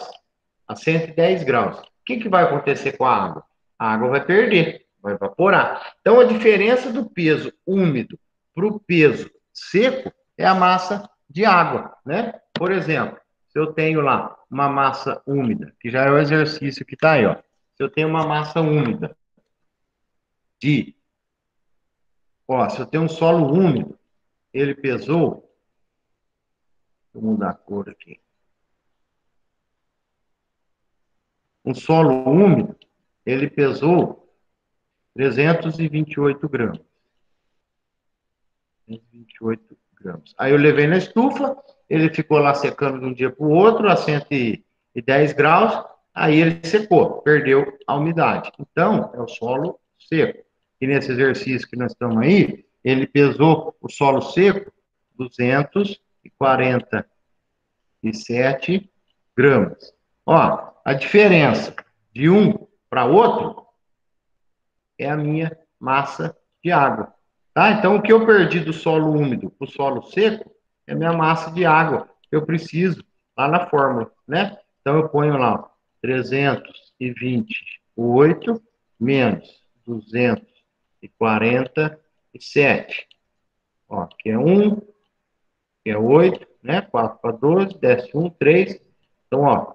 a 110 graus. O que vai acontecer com a água? A água vai perder, vai evaporar. Então, a diferença do peso úmido para o peso seco é a massa de água, né? Por exemplo, se eu tenho lá uma massa úmida, que já é o exercício que está aí, ó. Se eu tenho uma massa úmida se eu tenho um solo úmido, ele pesou, vou mudar a cor aqui. Um solo úmido, ele pesou 328 gramas. 328 gramas. Aí eu levei na estufa, ele ficou lá secando de um dia para o outro, a 110 graus, aí ele secou, perdeu a umidade. Então, é o solo seco. E nesse exercício que nós estamos aí, ele pesou o solo seco 247 gramas. Ó, a diferença de um para outro é a minha massa de água. Tá? Então, o que eu perdi do solo úmido para o solo seco é a minha massa de água que eu preciso lá na fórmula, né? Então, eu ponho lá 328 menos 247. Ó, que é 1, que é 8, né? 4 para 12, desce 1, 3. Então, ó,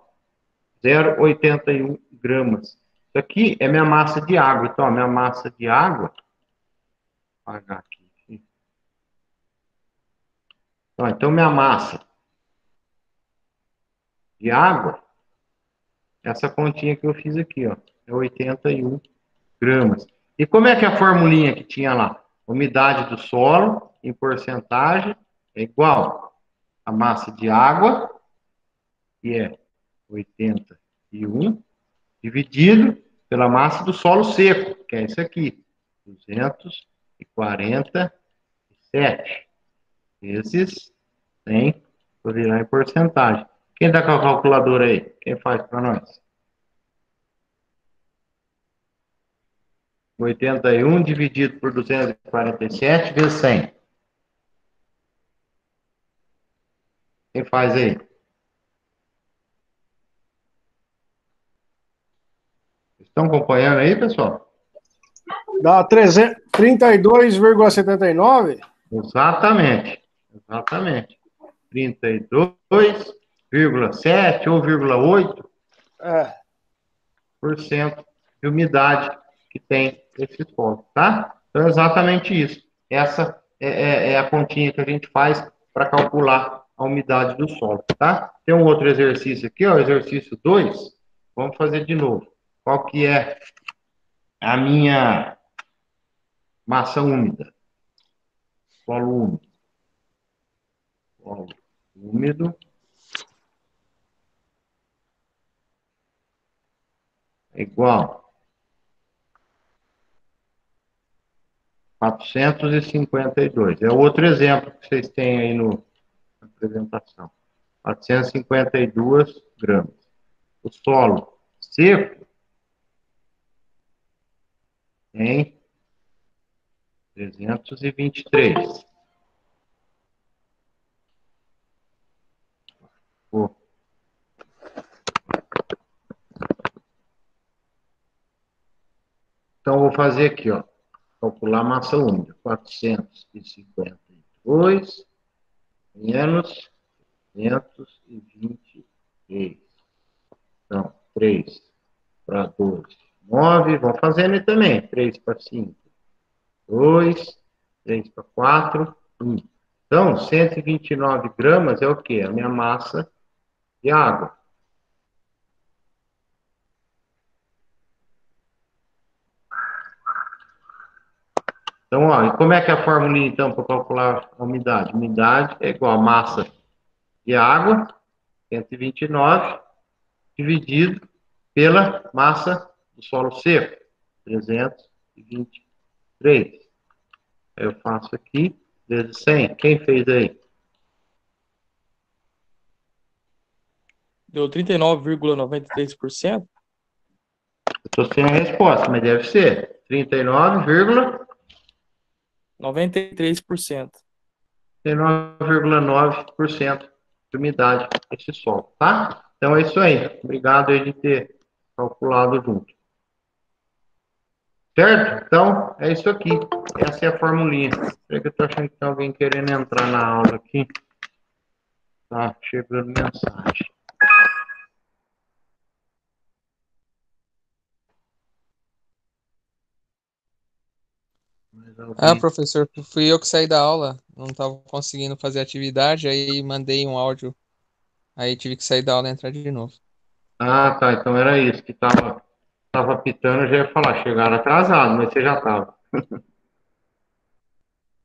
0,81 gramas. Isso aqui é minha massa de água. Então, a minha massa de água Apagar aqui. Então, minha massa de água, essa continha que eu fiz aqui, ó, é 81 gramas. E como é que é a formulinha que tinha lá? Umidade do solo em porcentagem é igual a massa de água, que é 81, dividido pela massa do solo seco, que é isso aqui, 247. Esses 100, vou virar em porcentagem. Quem está com a calculadora aí? Quem faz para nós? 81 dividido por 247 vezes 100. Quem faz aí? Estão acompanhando aí, pessoal? Dá 32,79? Exatamente. Exatamente. 32,7 ou 0,8% de umidade que tem esse solo, tá? Então, é exatamente isso. Essa é a continha que a gente faz para calcular a umidade do solo, tá? Tem um outro exercício aqui, ó, exercício 2. Vamos fazer de novo. Qual que é a minha massa úmida? Solo úmido. Solo úmido é igual 452. É outro exemplo que vocês têm aí na apresentação. 452 gramas. O solo seco em 323. Então, vou fazer aqui, ó. Calcular a massa úmida. 452 menos 223. Então, 3 para 2, 9. Vamos fazendo aí também. 3 para 5, 2. 3 para 4, 1. Então, 129 gramas é o quê? A minha massa de água. Então, ó, e como é que é a formulinha, então, para calcular a umidade? Umidade é igual a massa de água, 129, dividido pela massa do solo seco, 323. Eu faço aqui, vezes 100. Quem fez aí? Deu 39,93%? Eu estou sem a resposta, mas deve ser 93%. 39,9% de umidade esse solo, tá? Então é isso aí. Obrigado aí de ter calculado junto. Certo? Então, é isso aqui. Essa é a formulinha. Será que eu tô achando que tem alguém querendo entrar na aula aqui? Tá chegando mensagem. Ah, professor, fui eu que saí da aula, não estava conseguindo fazer atividade, aí mandei um áudio, aí tive que sair da aula e entrar de novo. Ah, tá. Então era isso que tava apitando, eu já ia falar, chegaram atrasado, mas você já tava.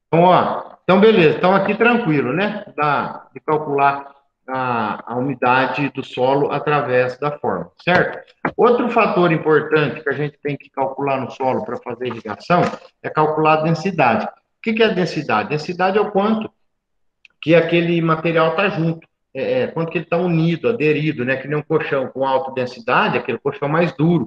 Então, ó, então beleza, então aqui tranquilo, né? De calcular a umidade do solo através da fórmula, certo? Outro fator importante que a gente tem que calcular no solo para fazer irrigação é calcular a densidade. O que é a densidade? Densidade é o quanto que aquele material está junto, quanto que ele está unido, aderido, né? Que nem um colchão com alta densidade, aquele colchão mais duro,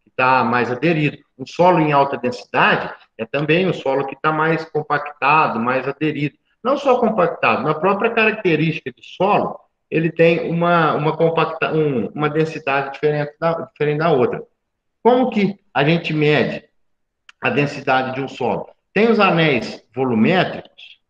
que está mais aderido. Um solo em alta densidade é também um solo que está mais compactado, mais aderido. Não só compactado, na própria característica de solo, ele tem uma densidade diferente da outra. Como que a gente mede a densidade de um solo? Tem os anéis volumétricos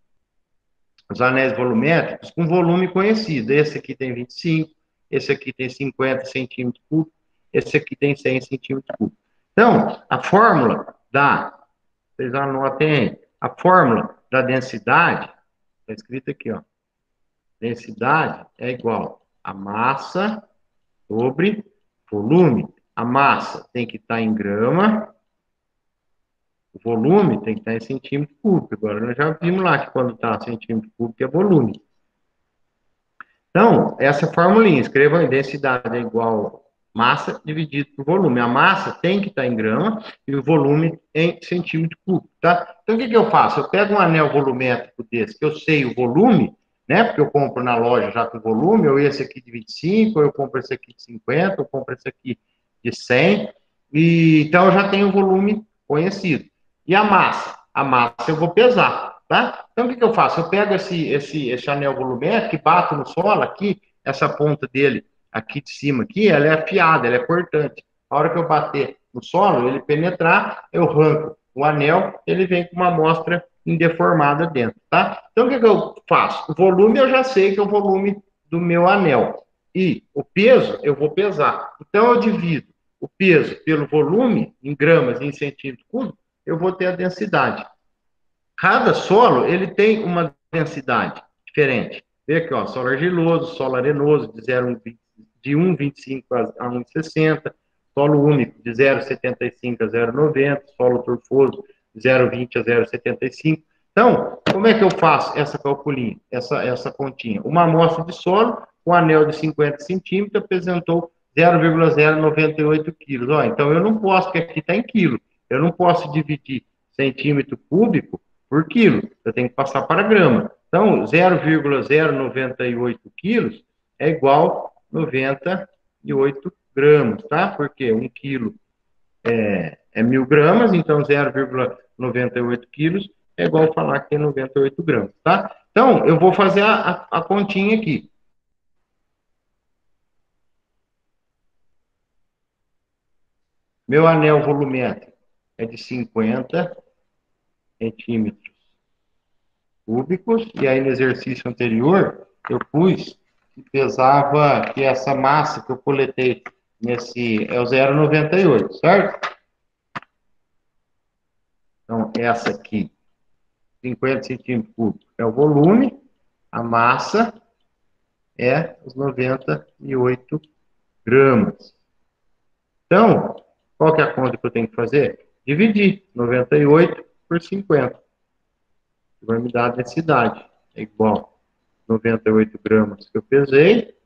com volume conhecido. Esse aqui tem 25, esse aqui tem 50 centímetros cúbicos, esse aqui tem 100 centímetros cúbicos. Então, a fórmula vocês anotem aí, A fórmula da densidade, está escrito aqui, ó. Densidade é igual a massa sobre volume. A massa tem que estar em grama, o volume tem que estar em centímetro cúbico. Agora, nós já vimos lá que quando está centímetro cúbico é volume. Então, essa formulinha, escreva aí, densidade é igual massa dividido por volume. A massa tem que estar em grama e o volume em centímetro cúbico, tá? Então, o que eu faço? Eu pego um anel volumétrico desse, que eu sei o volume, né? Porque eu compro na loja já com volume, ou esse aqui de 25, ou eu compro esse aqui de 50, ou eu compro esse aqui de 100. E, então, eu já tenho o volume conhecido. E a massa? A massa eu vou pesar, tá? Então, o que eu faço? Eu pego esse anel volumétrico e bato no solo aqui, essa ponta dele aqui de cima, aqui, ela é afiada, ela é cortante. A hora que eu bater no solo, ele penetrar, eu arranco o anel, ele vem com uma amostra indeformada dentro, tá? Então, o que eu faço? O volume eu já sei que é o volume do meu anel. E o peso eu vou pesar. Então, eu divido o peso pelo volume, em gramas e em centímetros cúbicos, eu vou ter a densidade. Cada solo, ele tem uma densidade diferente. Vê aqui, ó, solo argiloso, solo arenoso, de 1,25 a 1,60, solo úmido, de 0,75 a 0,90, solo turfoso, de 0,20 a 0,75. Então, como é que eu faço essa calculinha, essa continha? Uma amostra de solo, um anel de 50 centímetros, apresentou 0,098 quilos. Ó, então, eu não posso, porque aqui está em quilo, eu não posso dividir centímetro cúbico por quilo. Eu tenho que passar para grama. Então, 0,098 quilos é igual a 98 gramas, tá? Porque 1 quilo é 1.000 gramas, então 0,98 quilos é igual a falar que tem 98 gramas, tá? Então, eu vou fazer a continha aqui. Meu anel volumétrico é de 50 centímetros cúbicos, e aí no exercício anterior eu pus que pesava, que essa massa que eu coletei nesse é o 0,98, certo? Então, essa aqui, 50 centímetros cúbicos, é o volume, a massa é os 98 gramas. Então, qual que é a conta que eu tenho que fazer? Dividir 98 por 50. Vai me dar a densidade. É igual a 98 gramas que eu pesei,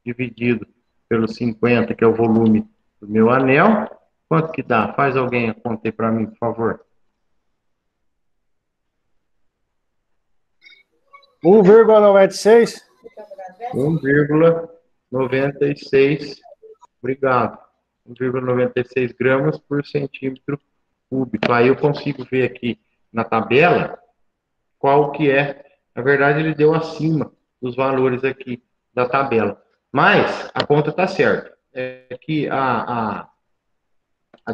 dividido pelo 50, que é o volume do meu anel. Quanto que dá? Faz alguém a conta aí para mim, por favor. 1,96. 1,96. Obrigado. 1,96 gramas por centímetro cúbico. Aí eu consigo ver aqui na tabela qual que é. Na verdade, ele deu acima dos valores aqui da tabela. Mas a conta está certa. É que a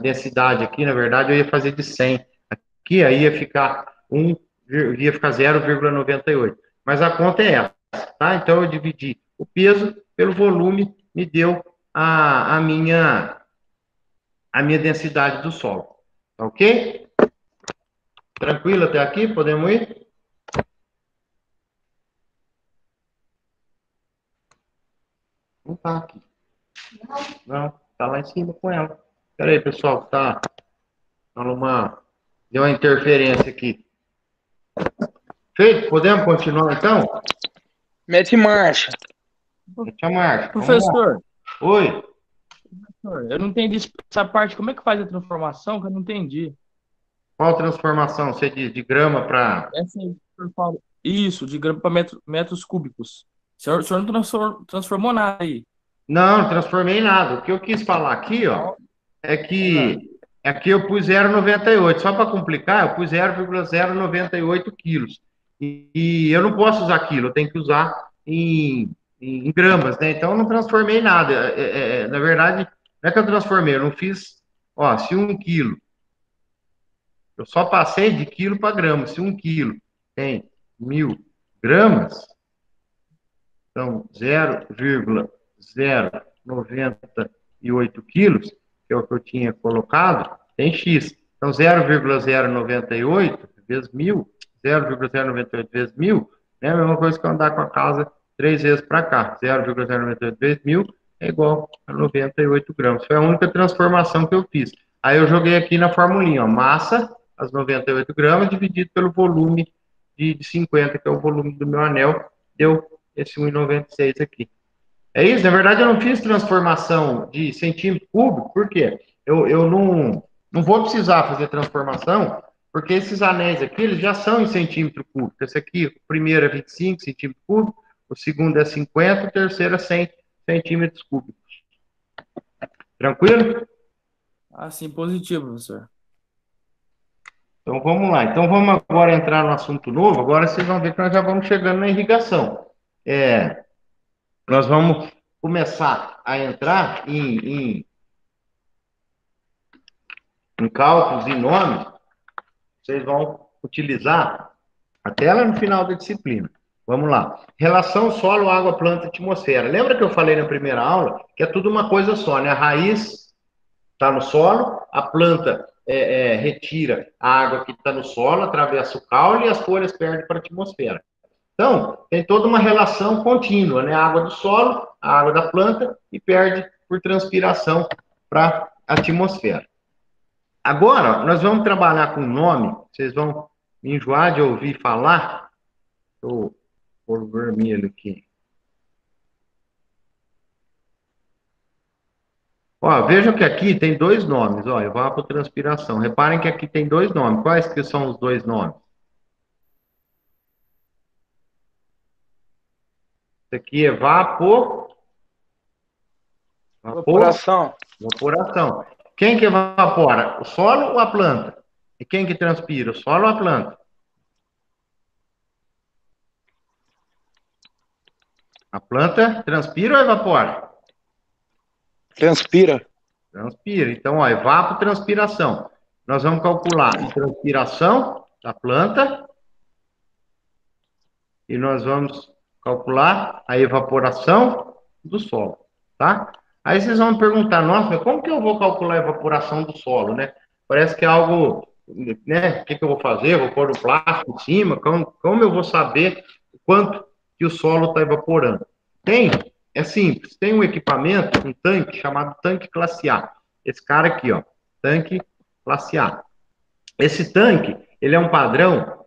densidade aqui, na verdade, eu ia fazer de 100. Aqui aí ia ficar 0,98. Mas a conta é essa, tá? Então eu dividi o peso pelo volume, me deu a minha densidade do solo. Tá ok? Tranquilo até aqui? Podemos ir? Não tá aqui. Não, tá lá em cima com ela. Espera aí, pessoal, tá deu uma interferência aqui. Feito? Podemos continuar então? Mete marcha. Mete a marcha. Professor, Oi. eu não entendi essa parte. Como é que faz a transformação? Que eu não entendi. Qual transformação? Você diz de grama para... Essa aí, que o senhor fala. Isso, de grama para metros cúbicos. O senhor não transformou nada aí. Não, não transformei nada. O que eu quis falar aqui, ó, é que aqui eu pus 0,98. Só para complicar, eu pus 0,098 quilos. E eu não posso usar quilo, eu tenho que usar em gramas, né? Então eu não transformei nada. Na verdade, não é que eu transformei, eu não fiz. Ó, se 1 quilo, eu só passei de quilo para grama. Se 1 quilo tem 1.000 gramas, então 0,098 quilos, que é o que eu tinha colocado, tem X. Então 0,098 vezes 1.000, 0,098 vezes 1.000, é a mesma coisa que eu andar com a casa 3 vezes para cá. 0,098 vezes 1.000 é igual a 98 gramas. Foi a única transformação que eu fiz. Aí eu joguei aqui na formulinha, ó, massa, as 98 gramas, dividido pelo volume de 50, que é o volume do meu anel, deu esse 1,96 aqui. É isso, na verdade eu não fiz transformação de centímetro cúbico, por quê? Eu não vou precisar fazer transformação, porque esses anéis aqui, eles já são em centímetro cúbico. Esse aqui, o primeiro é 25 centímetros cúbicos, o segundo é 50, o terceiro é 100 centímetros cúbicos. Tranquilo? Ah, sim, positivo, professor. Então vamos lá. Então vamos agora entrar no assunto novo. Agora vocês vão ver que nós já vamos chegando na irrigação. Nós vamos começar a entrar em cálculos e nomes. Vocês vão utilizar até lá no final da disciplina. Vamos lá. Relação solo, água, planta, atmosfera. Lembra que eu falei na primeira aula que é tudo uma coisa só, né? A raiz está no solo, a planta retira a água que está no solo, atravessa o caule e as folhas perdem para a atmosfera. Então, tem toda uma relação contínua, né? A água do solo, a água da planta e perde por transpiração para a atmosfera. Agora, nós vamos trabalhar com nome, vocês vão me enjoar de ouvir falar. Estou por vermelho aqui. Ó, vejam que aqui tem dois nomes, ó, evapotranspiração. Reparem que aqui tem dois nomes. Quais que são os dois nomes? Isso aqui é Evaporação. Evaporação. Quem que evapora? O solo ou a planta? E quem que transpira? O solo ou a planta? A planta transpira ou evapora? Transpira. Transpira. Então, ó, evapotranspiração. Nós vamos calcular a transpiração da planta e nós vamos calcular a evaporação do solo, tá? Aí vocês vão me perguntar, nossa, mas como que eu vou calcular a evaporação do solo, né? Parece que é algo, né? O que eu vou fazer? Vou pôr o plástico em cima? Como eu vou saber o quanto que o solo está evaporando? É simples, tem um equipamento, um tanque chamado tanque classe A. Esse cara aqui, ó, tanque classe A. Esse tanque, ele é um padrão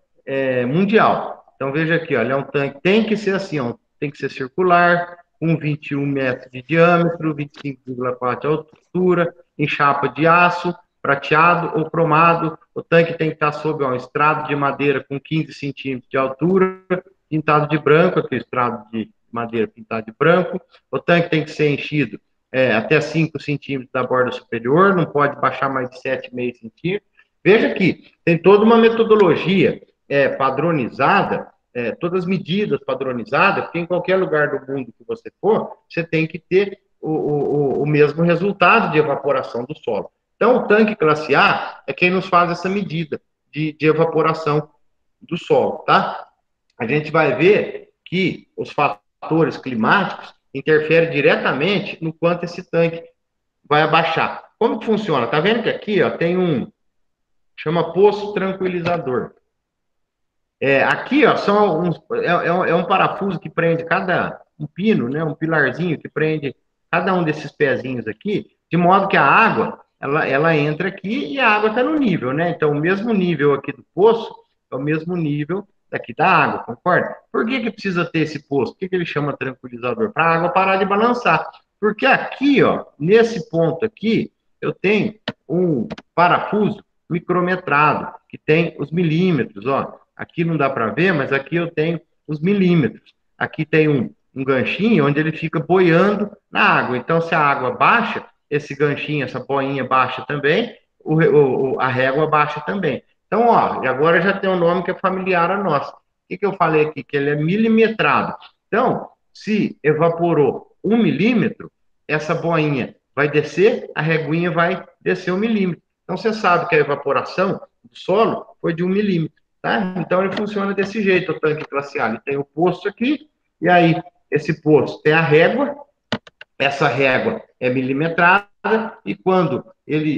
mundial. Então, veja aqui, ó, ele é um tanque, tem que ser assim, ó, tem que ser circular, com 21 metros de diâmetro, 25,4 de altura, em chapa de aço, prateado ou cromado. O tanque tem que estar sob um estrado de madeira com 15 centímetros de altura, pintado de branco, aqui o estrado de madeira pintado de branco. O tanque tem que ser enchido até 5 centímetros da borda superior, não pode baixar mais de 7,5 centímetros. Veja aqui, tem toda uma metodologia padronizada, todas as medidas padronizadas, porque em qualquer lugar do mundo que você for, você tem que ter o mesmo resultado de evaporação do solo. Então, o tanque classe A é quem nos faz essa medida de evaporação do solo, tá? A gente vai ver que os fatores climáticos interferem diretamente no quanto esse tanque vai abaixar. Como que funciona? Tá vendo que aqui, ó, tem chama poço tranquilizador. Aqui, ó, é um parafuso que prende um pino, né, um pilarzinho que prende cada um desses pezinhos aqui, de modo que a água, ela entra aqui e a água está no nível, né? Então, o mesmo nível aqui do poço é o mesmo nível daqui da água, concorda? Por que precisa ter esse poço? Por que ele chama tranquilizador? Para a água parar de balançar. Porque aqui, ó, nesse ponto aqui, eu tenho um parafuso micrometrado, que tem os milímetros, ó. Aqui não dá para ver, mas aqui eu tenho os milímetros. Aqui tem um ganchinho onde ele fica boiando na água. Então, se a água baixa, esse ganchinho, essa boinha baixa também, a régua baixa também. Então, ó, e agora já tem um nome que é familiar a nós. O que eu falei aqui? Que ele é milimetrado. Então, se evaporou 1 milímetro, essa boinha vai descer, a reguinha vai descer 1 milímetro. Então, você sabe que a evaporação do solo foi de 1 milímetro, tá? Então, ele funciona desse jeito, o tanque classe A. Ele tem o poço aqui, e aí, esse poço tem a régua, essa régua é milimetrada, e quando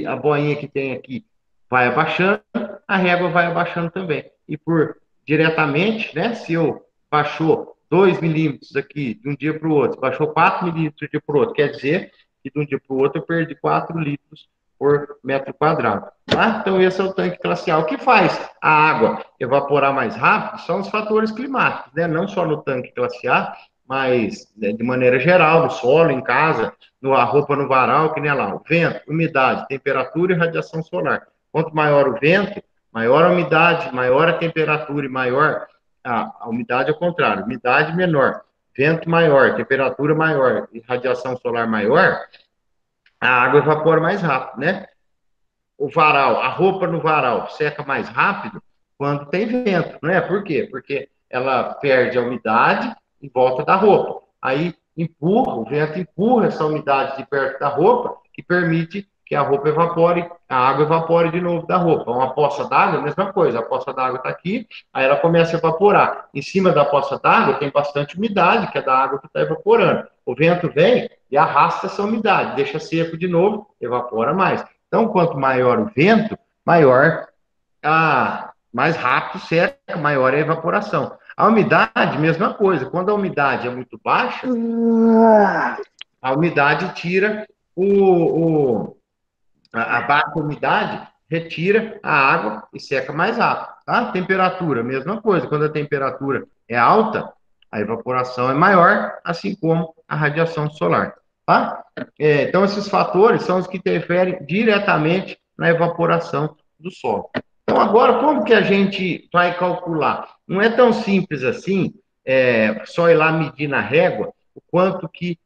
a boinha que tem aqui vai abaixando, a régua vai abaixando também. e por diretamente, né? Se eu baixou 2 milímetros aqui de um dia para o outro, baixou 4 milímetros de um dia para o outro, quer dizer que de um dia para o outro eu perdi 4 litros por metro quadrado. Tá? Então, esse é o tanque classe A. O que faz a água evaporar mais rápido são os fatores climáticos, né? Não só no tanque classe A, mas né, de maneira geral, no solo, em casa, a roupa no varal, que nem lá, o vento, umidade, temperatura e radiação solar. Quanto maior o vento, maior a umidade, maior a temperatura e maior a umidade ao contrário, umidade menor, vento maior, temperatura maior e radiação solar maior, a água evapora mais rápido, né? O varal, a roupa no varal seca mais rápido quando tem vento, né? Por quê? Porque ela perde a umidade em volta da roupa. Aí empurra, o vento empurra essa umidade de perto da roupa, que permite que a roupa evapore, a água evapore de novo da roupa. Uma poça d'água, a mesma coisa, a poça d'água está aqui, aí ela começa a evaporar. Em cima da poça d'água tem bastante umidade, que é da água que está evaporando. O vento vem e arrasta essa umidade, deixa seco de novo, evapora mais. Então, quanto maior o vento, maior mais rápido seca, maior é a evaporação. A umidade, mesma coisa. Quando a umidade é muito baixa, a umidade tira a baixa umidade retira a água e seca mais rápido. Tá? Temperatura, mesma coisa. Quando a temperatura é alta, a evaporação é maior, assim como a radiação solar. Tá? Então, esses fatores são os que interferem diretamente na evaporação do solo. Então, agora, como que a gente vai calcular? Não é tão simples assim, só ir lá medir na régua o quanto que,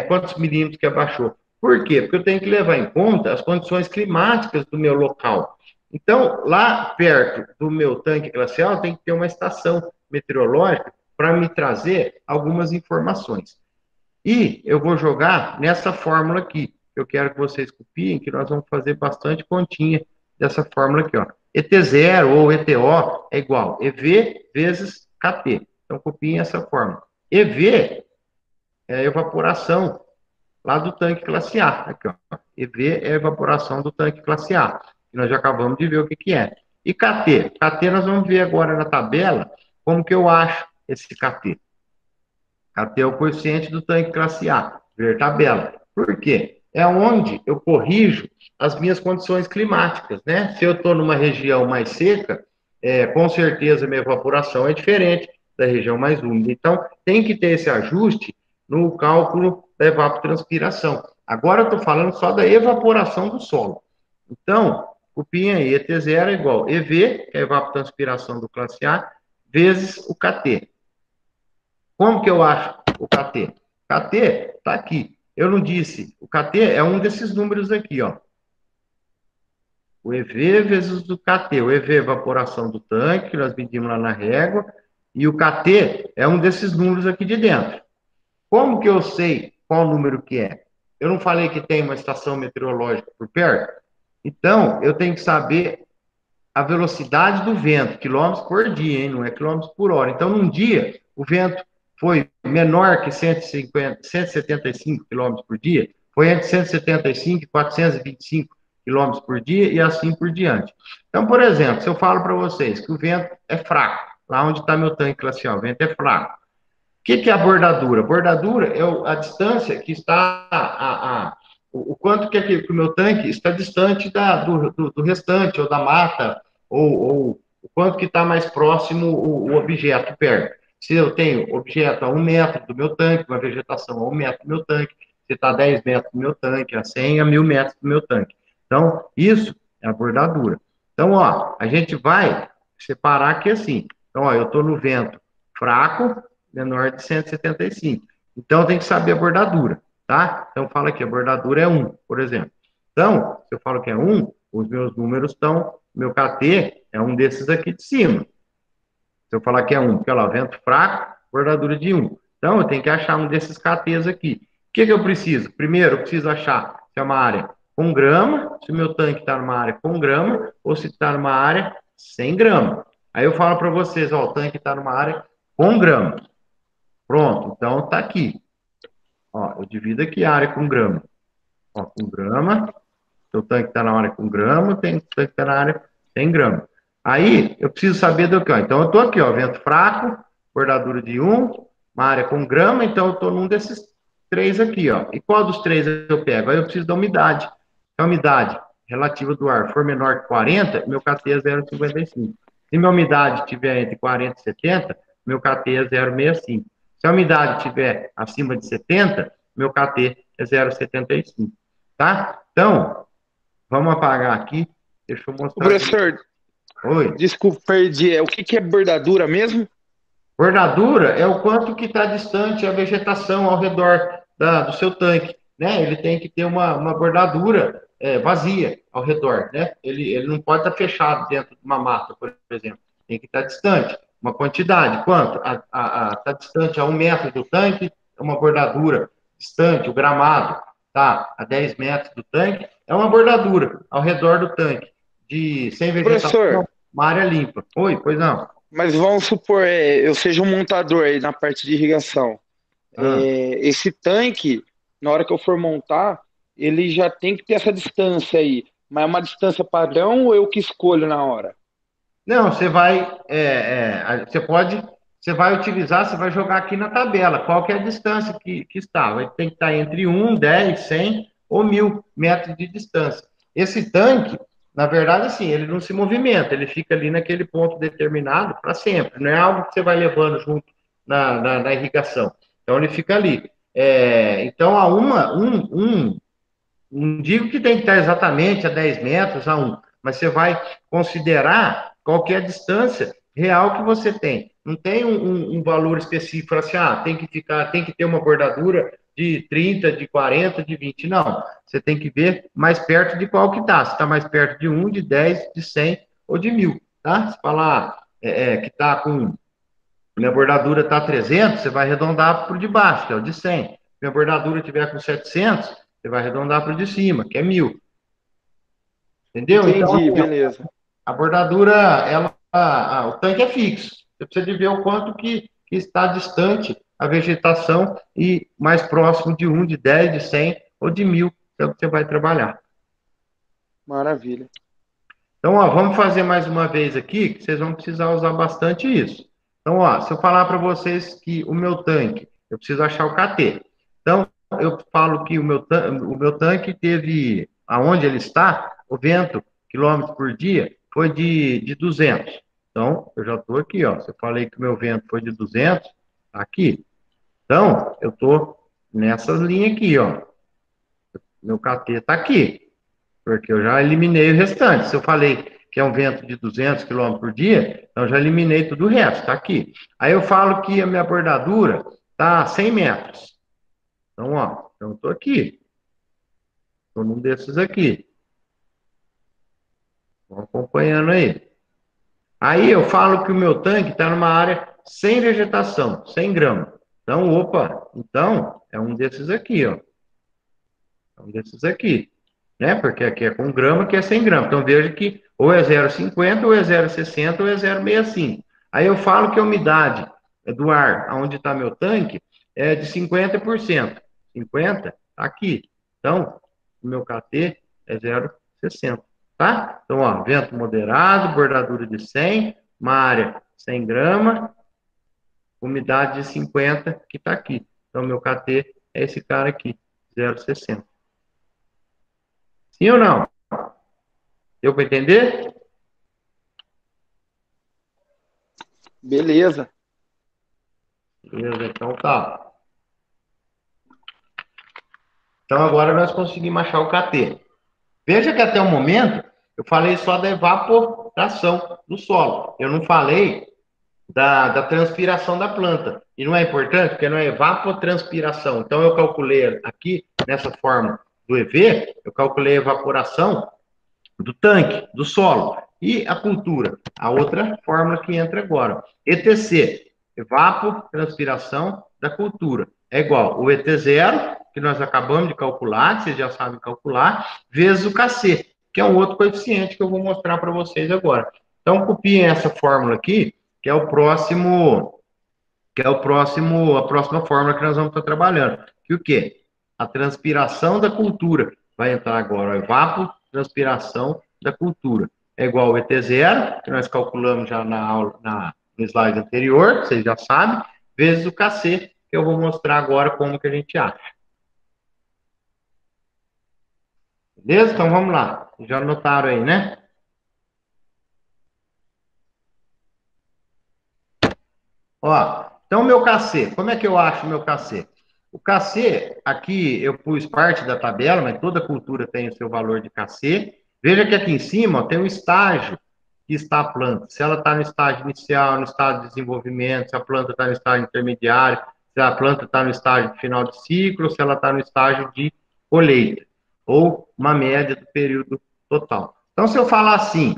quantos milímetros que abaixou. Por quê? Porque eu tenho que levar em conta as condições climáticas do meu local. Então, lá perto do meu tanque glacial, tem que ter uma estação meteorológica para me trazer algumas informações. E eu vou jogar nessa fórmula aqui. Eu quero que vocês copiem, que nós vamos fazer bastante continha dessa fórmula aqui, ó. ET0 ou ETO é igual EV vezes KT. Então, copiem essa fórmula. EV é a evaporação lá do tanque classe A. Aqui, ó. EV é a evaporação do tanque classe A. E nós já acabamos de ver o que, que é. E KT? KT nós vamos ver agora na tabela como que eu acho esse KT. KT é o coeficiente do tanque classe A. Ver tabela. Por quê? É onde eu corrijo as minhas condições climáticas, né? Se eu estou numa região mais seca, com certeza minha evaporação é diferente da região mais úmida. Então, tem que ter esse ajuste no cálculo da evapotranspiração. Agora eu estou falando só da evaporação do solo. Então, copiem aí, ET0 é igual EV, que é a evapotranspiração do classe A, vezes o KT. Como que eu acho o KT? KT está aqui. Eu não disse, o KT é um desses números aqui, ó. O EV vezes o KT. O EV é evaporação do tanque, que nós medimos lá na régua, e o KT é um desses números aqui de dentro. Como que eu sei qual número que é? Eu não falei que tem uma estação meteorológica por perto? Então, eu tenho que saber a velocidade do vento, quilômetros por dia, hein? Não é quilômetros por hora. Então, num dia, o vento foi menor que 175 quilômetros por dia, foi entre 175 e 425 quilômetros por dia e assim por diante. Então, por exemplo, se eu falo para vocês que o vento é fraco, lá onde está meu tanque glacial, o vento é fraco. O que é a bordadura? Bordadura é a distância que está, o quanto que o meu tanque está distante do restante, ou da mata, ou o quanto que está mais próximo o objeto perto. Se eu tenho objeto a 1 metro do meu tanque, uma vegetação a 1 metro do meu tanque, se está a 10 metros do meu tanque, a 100, a 1000 metros do meu tanque. Então, isso é a bordadura. Então, ó, a gente vai separar aqui assim. Então, ó, eu estou no vento fraco, menor de 175. Então, tem que saber a bordadura, tá? Então, fala aqui, a bordadura é 1, por exemplo. Então, se eu falo que é 1, os meus números estão, meu KT é um desses aqui de cima. Se eu falar que é 1, porque lá, vento fraco, bordadura de 1. Então, eu tenho que achar um desses KTs aqui. O que eu preciso? Primeiro, eu preciso achar se é uma área com grama, se o meu tanque está numa área com grama, ou se está numa área sem grama. Aí eu falo para vocês, ó, o tanque está numa área com grama. Pronto, então tá aqui. Ó, eu divido aqui a área com grama. Ó, com grama. Seu tanque está na área com grama, tem tanque que está na área sem grama. Aí, eu preciso saber do que, ó. Então, eu estou aqui, ó, vento fraco, bordadura de 1, uma área com grama, então eu estou num desses três aqui, ó. E qual dos três eu pego? Aí eu preciso da umidade. Se a umidade relativa do ar for menor que 40, meu KT é 0,55. Se minha umidade estiver entre 40 e 70, meu KT é 0,65. Se a umidade estiver acima de 70, meu KT é 0,75. Tá? Então, vamos apagar aqui. Deixa eu Ô, mostrar. professor, Oi. desculpa, perdi. O que é bordadura mesmo? Bordadura é o quanto que está distante a vegetação ao redor do seu tanque, né? Ele tem que ter uma bordadura vazia ao redor, né? Ele não pode estar fechado dentro de uma mata, por exemplo. Tem que estar distante. Uma quantidade, quanto? Está distante a 1 metro do tanque, é uma bordadura. Distante, o gramado, tá a 10 metros do tanque, é uma bordadura ao redor do tanque. Sem vegetação, Professor, uma área limpa. Oi, pois não. mas vamos supor, eu seja um montador aí na parte de irrigação. Ah. Esse tanque, na hora que eu for montar, ele já tem que ter essa distância aí. Mas é uma distância padrão ou eu que escolho na hora? Não, você vai, você vai utilizar, você vai jogar aqui na tabela, qual que é a distância que está. Vai ter que estar entre 1, 10, 100 ou 1.000 metros de distância. Esse tanque, na verdade, assim, ele não se movimenta, ele fica ali naquele ponto determinado para sempre, não é algo que você vai levando junto na irrigação. Então, ele fica ali. Então, não digo que tem que estar exatamente a 10 metros a 1, mas você vai considerar qual que é a distância real que você tem. Não tem um valor específico, assim, tem que ter uma bordadura de 30, de 40, de 20, não. Você tem que ver mais perto de qual que está. Se está mais perto de 1, de 10, de 100 ou de 1.000, tá? Se falar que está com... Minha bordadura está 300, você vai arredondar para o de baixo, que é o de 100. Se minha bordadura estiver com 700, você vai arredondar para o de cima, que é 1.000. Entendeu? Então, Entendi, assim, beleza. a bordadura, o tanque é fixo. Você precisa de ver o quanto que está distante a vegetação e mais próximo de 1, de 10, de 100 ou de 1.000, que é o que você vai trabalhar. Maravilha. Então, ó, vamos fazer mais uma vez aqui, que vocês vão precisar usar bastante isso. Então, ó, se eu falar para vocês que o meu tanque, eu preciso achar o KT. Então, eu falo que o meu tanque teve, aonde ele está, o vento, quilômetro por dia, foi de 200. Então, eu já estou aqui, ó. Se eu falei que o meu vento foi de 200, tá aqui. Então, eu estou nessas linhas aqui, ó. Meu KT está aqui, porque eu já eliminei o restante. Se eu falei que é um vento de 200 km por dia, então eu já eliminei tudo o resto, está aqui. Aí eu falo que a minha bordadura está a 100 metros. Então, ó, eu estou aqui. Estou num desses aqui. Vão acompanhando aí. Aí eu falo que o meu tanque está numa área sem vegetação, sem grama. Então, opa, então é um desses aqui, ó. É um desses aqui. Né? Porque aqui é com grama, aqui é sem grama. Então veja que ou é 0,50, ou é 0,60, ou é 0,65. Aí eu falo que a umidade do ar, onde está meu tanque, é de 50%. 50 tá aqui. Então, o meu KT é 0,60. Tá? Então, ó, vento moderado, bordadura de 100, uma área 100 grama, umidade de 50, que está aqui. Então, meu KT é esse cara aqui, 0,60. Sim ou não? Deu para entender? Beleza. Beleza, então tá. Então agora nós conseguimos achar o KT. Veja que até o momento eu falei só da evaporação do solo. Eu não falei da transpiração da planta. E não é importante, porque não é evapotranspiração. Então eu calculei aqui, nessa forma do EV, eu calculei a evaporação do tanque, do solo. E a cultura, a outra fórmula que entra agora. ETC, evapotranspiração da cultura, é igual o ET0, que nós acabamos de calcular, que vocês já sabem calcular, vezes o Kc, que é um outro coeficiente que eu vou mostrar para vocês agora. Então, copiem essa fórmula aqui, que é a próxima fórmula que nós vamos estar trabalhando. Que o quê? A transpiração da cultura. Vai entrar agora, a evapotranspiração da cultura. é igual ao ET0, que nós calculamos já na aula, no slide anterior, vocês já sabem, vezes o KC, que eu vou mostrar agora como que a gente acha. Beleza? Então vamos lá. Já anotaram aí, né? Ó, então o meu KC, como é que eu acho o meu KC? O KC, aqui eu pus parte da tabela, mas toda cultura tem o seu valor de KC. Veja que aqui em cima ó, tem o estágio que está a planta. Se ela está no estágio inicial, no estágio de desenvolvimento, se a planta está no estágio intermediário, se a planta está no estágio final de ciclo, se ela está no estágio de colheita, ou uma média do período total. Então, se eu falar assim,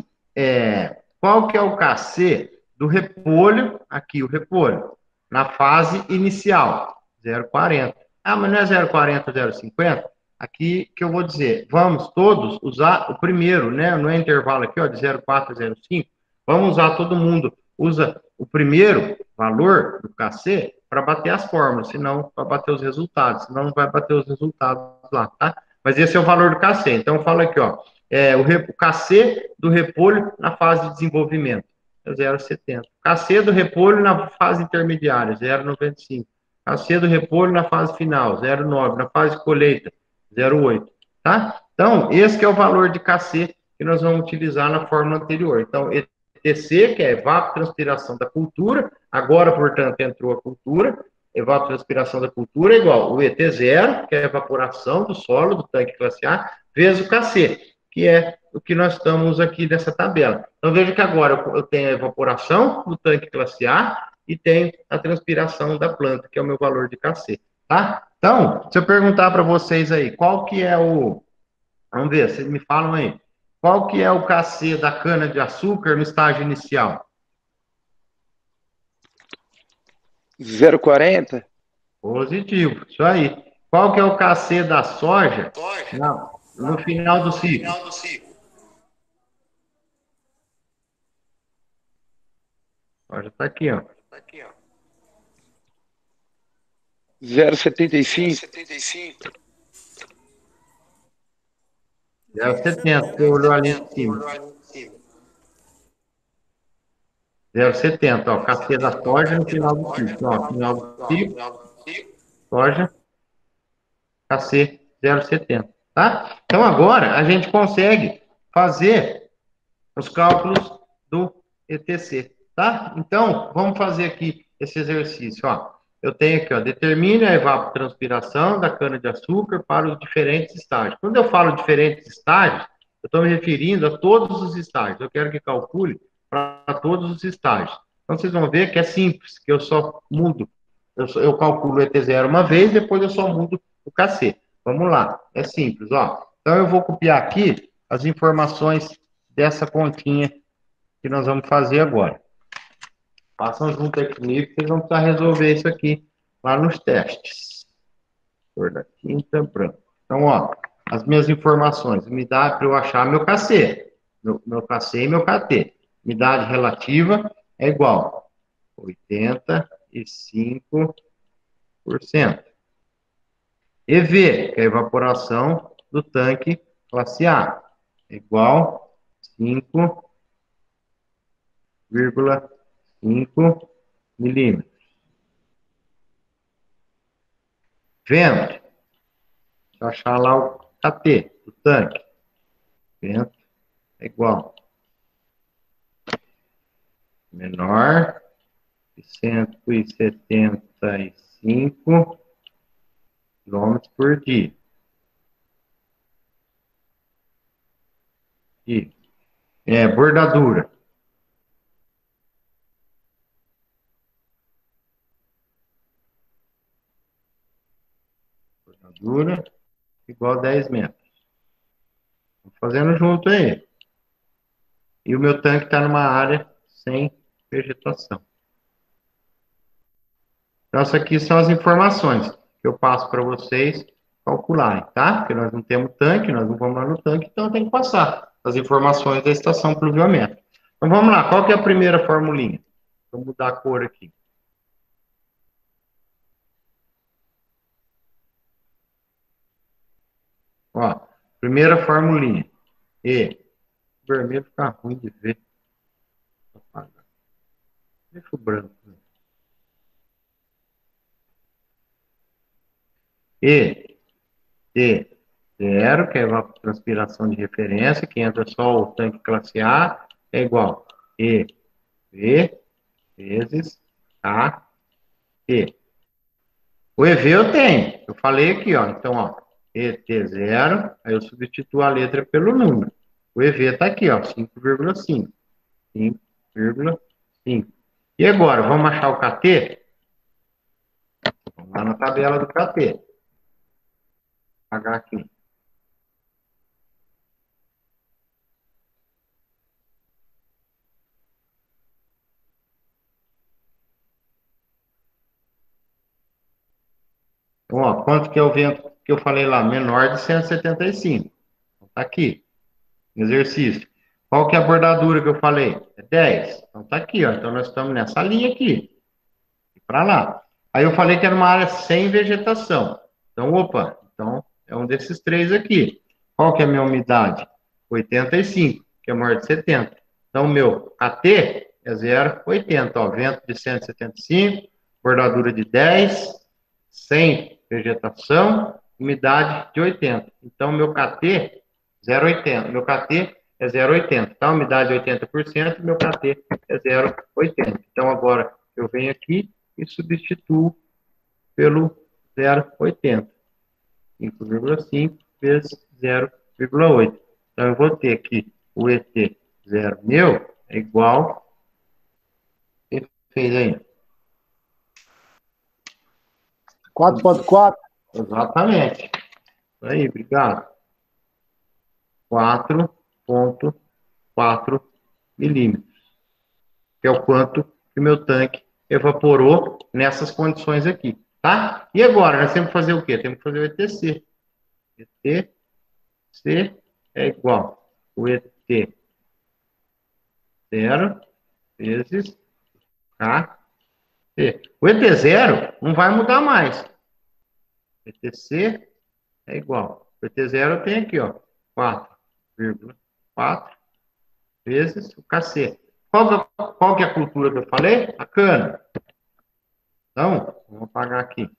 qual que é o KC do repolho, aqui o repolho, na fase inicial, 0,40. Ah, mas não é 0,40, 0,50? Aqui que eu vou dizer, vamos todos usar o primeiro, né? No intervalo aqui, ó, de 0,4 a 0,5. Vamos usar, todo mundo usa o primeiro valor do KC para bater as fórmulas, senão para bater os resultados, senão não vai bater os resultados lá, tá? Mas esse é o valor do KC. Então, fala aqui, ó, o KC do repolho na fase de desenvolvimento, é 0,70. KC do repolho na fase intermediária, 0,95. KC do repolho na fase final, 0,9. Na fase de colheita, 0,8. Tá? Então, esse que é o valor de KC que nós vamos utilizar na fórmula anterior. Então, ETC, que é evapotranspiração da cultura, agora, portanto, entrou a cultura, evapotranspiração da cultura é igual o ET0, que é a evaporação do solo do tanque classe A, vezes o KC, que é o que nós estamos aqui nessa tabela. Então, veja que agora eu tenho a evaporação do tanque classe A e tenho a transpiração da planta, que é o meu valor de KC, tá? Então, se eu perguntar para vocês aí, qual que é o... Vamos ver, vocês me falam aí. Qual que é o KC da cana-de-açúcar no estágio inicial? 0,40? Positivo, isso aí. Qual que é o KC da soja no final do ciclo? A soja está aqui, ó. 0,75? 0,70, você olhou ali em cima. 0,70, ó, KC da soja no final do ciclo. Ó, final do ciclo, soja, KC 0,70, tá? Então agora a gente consegue fazer os cálculos do ETC, tá? Então, vamos fazer aqui esse exercício, ó. Eu tenho aqui, ó, determine a evapotranspiração da cana-de-açúcar para os diferentes estágios. Quando eu falo diferentes estágios, eu estou me referindo a todos os estágios. Eu quero que calcule para todos os estágios. Então, vocês vão ver que é simples, que eu só mudo. Eu calculo o ET0 uma vez, depois eu só mudo o KC. Vamos lá, é simples, ó. Então, eu vou copiar aqui as informações dessa continha que nós vamos fazer agora. Façam junto aí comigo, que vocês vão precisar resolver isso aqui lá nos testes. Cor da tinta branca. Então, ó, as minhas informações, me dá para eu achar meu KC, meu KC e meu KT. Umidade relativa é igual a 85%. EV, que é a evaporação do tanque classe A, é igual a 5,5 milímetros. Vento, deixa eu achar lá o KT do tanque. Vento é igual menor de 175 quilômetros por dia. E bordadura. Bordadura igual a 10 metros. Vamos fazendo junto aí. E o meu tanque está numa área sem vegetação. Então, essas aqui são as informações que eu passo para vocês calcularem, tá? Porque nós não temos tanque, nós não vamos lá no tanque, então tem que passar as informações da estação pluviométrica. Então, vamos lá. Qual que é a primeira formulinha? Vou mudar a cor aqui. Ó, primeira formulinha. E vermelho fica ruim de ver. Deixa o branco. E T0, que é a evapotranspiração de referência, que entra só o tanque classe A, é igual EV vezes KT. O EV eu tenho, eu falei aqui, ó. Então, ó, ET0, aí eu substituo a letra pelo número. O EV está aqui, ó, 5,5. 5,5. E agora, vamos achar o KT? Vamos lá na tabela do KT. Vou apagar aqui. Então, ó, quanto que é o vento que eu falei lá? Menor de 175. Então, tá aqui, no exercício. Qual que é a bordadura que eu falei? É 10. Então, tá aqui, ó. Então, nós estamos nessa linha aqui. Para lá. Aí eu falei que era uma área sem vegetação. Então, opa, então é um desses três aqui. Qual que é a minha umidade? 85, que é maior de 70. Então, o meu AT é 0,80. Ó, vento de 175, bordadura de 10, sem vegetação, umidade de 80. Então, meu KT, 0,80. Meu KT é 0,80. Tá? Umidade de 80%, meu KT é 0,80. Então, agora eu venho aqui e substituo pelo 0,80. 5,5 vezes 0,8. Então, eu vou ter aqui o ET0 meu é igual. O que fez aí? 4,4. Exatamente. Aí, obrigado. 4,4 milímetros. Que é o quanto que o meu tanque evaporou nessas condições aqui. Tá? E agora, nós temos que fazer o quê? Temos que fazer o ETC. ETC é igual o ET0 vezes KT. O ET0 não vai mudar mais. ETC é igual. O ET0 tem aqui, ó, 4,4 vezes o KC. Qual que é a cultura que eu falei? A cana. Então, vamos apagar aqui.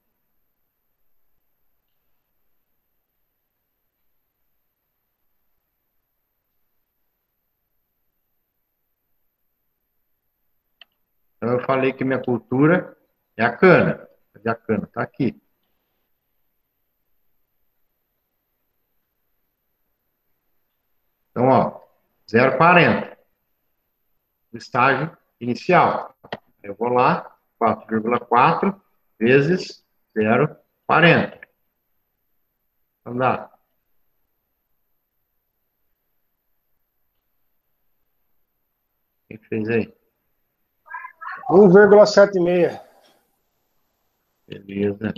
Então, eu falei que minha cultura é a cana. Cadê a cana? Está aqui. Então, ó, 0,40. O estágio inicial. Eu vou lá, 4,4 vezes 0,40. Então, dá. Quem fez aí? 1,76. Beleza.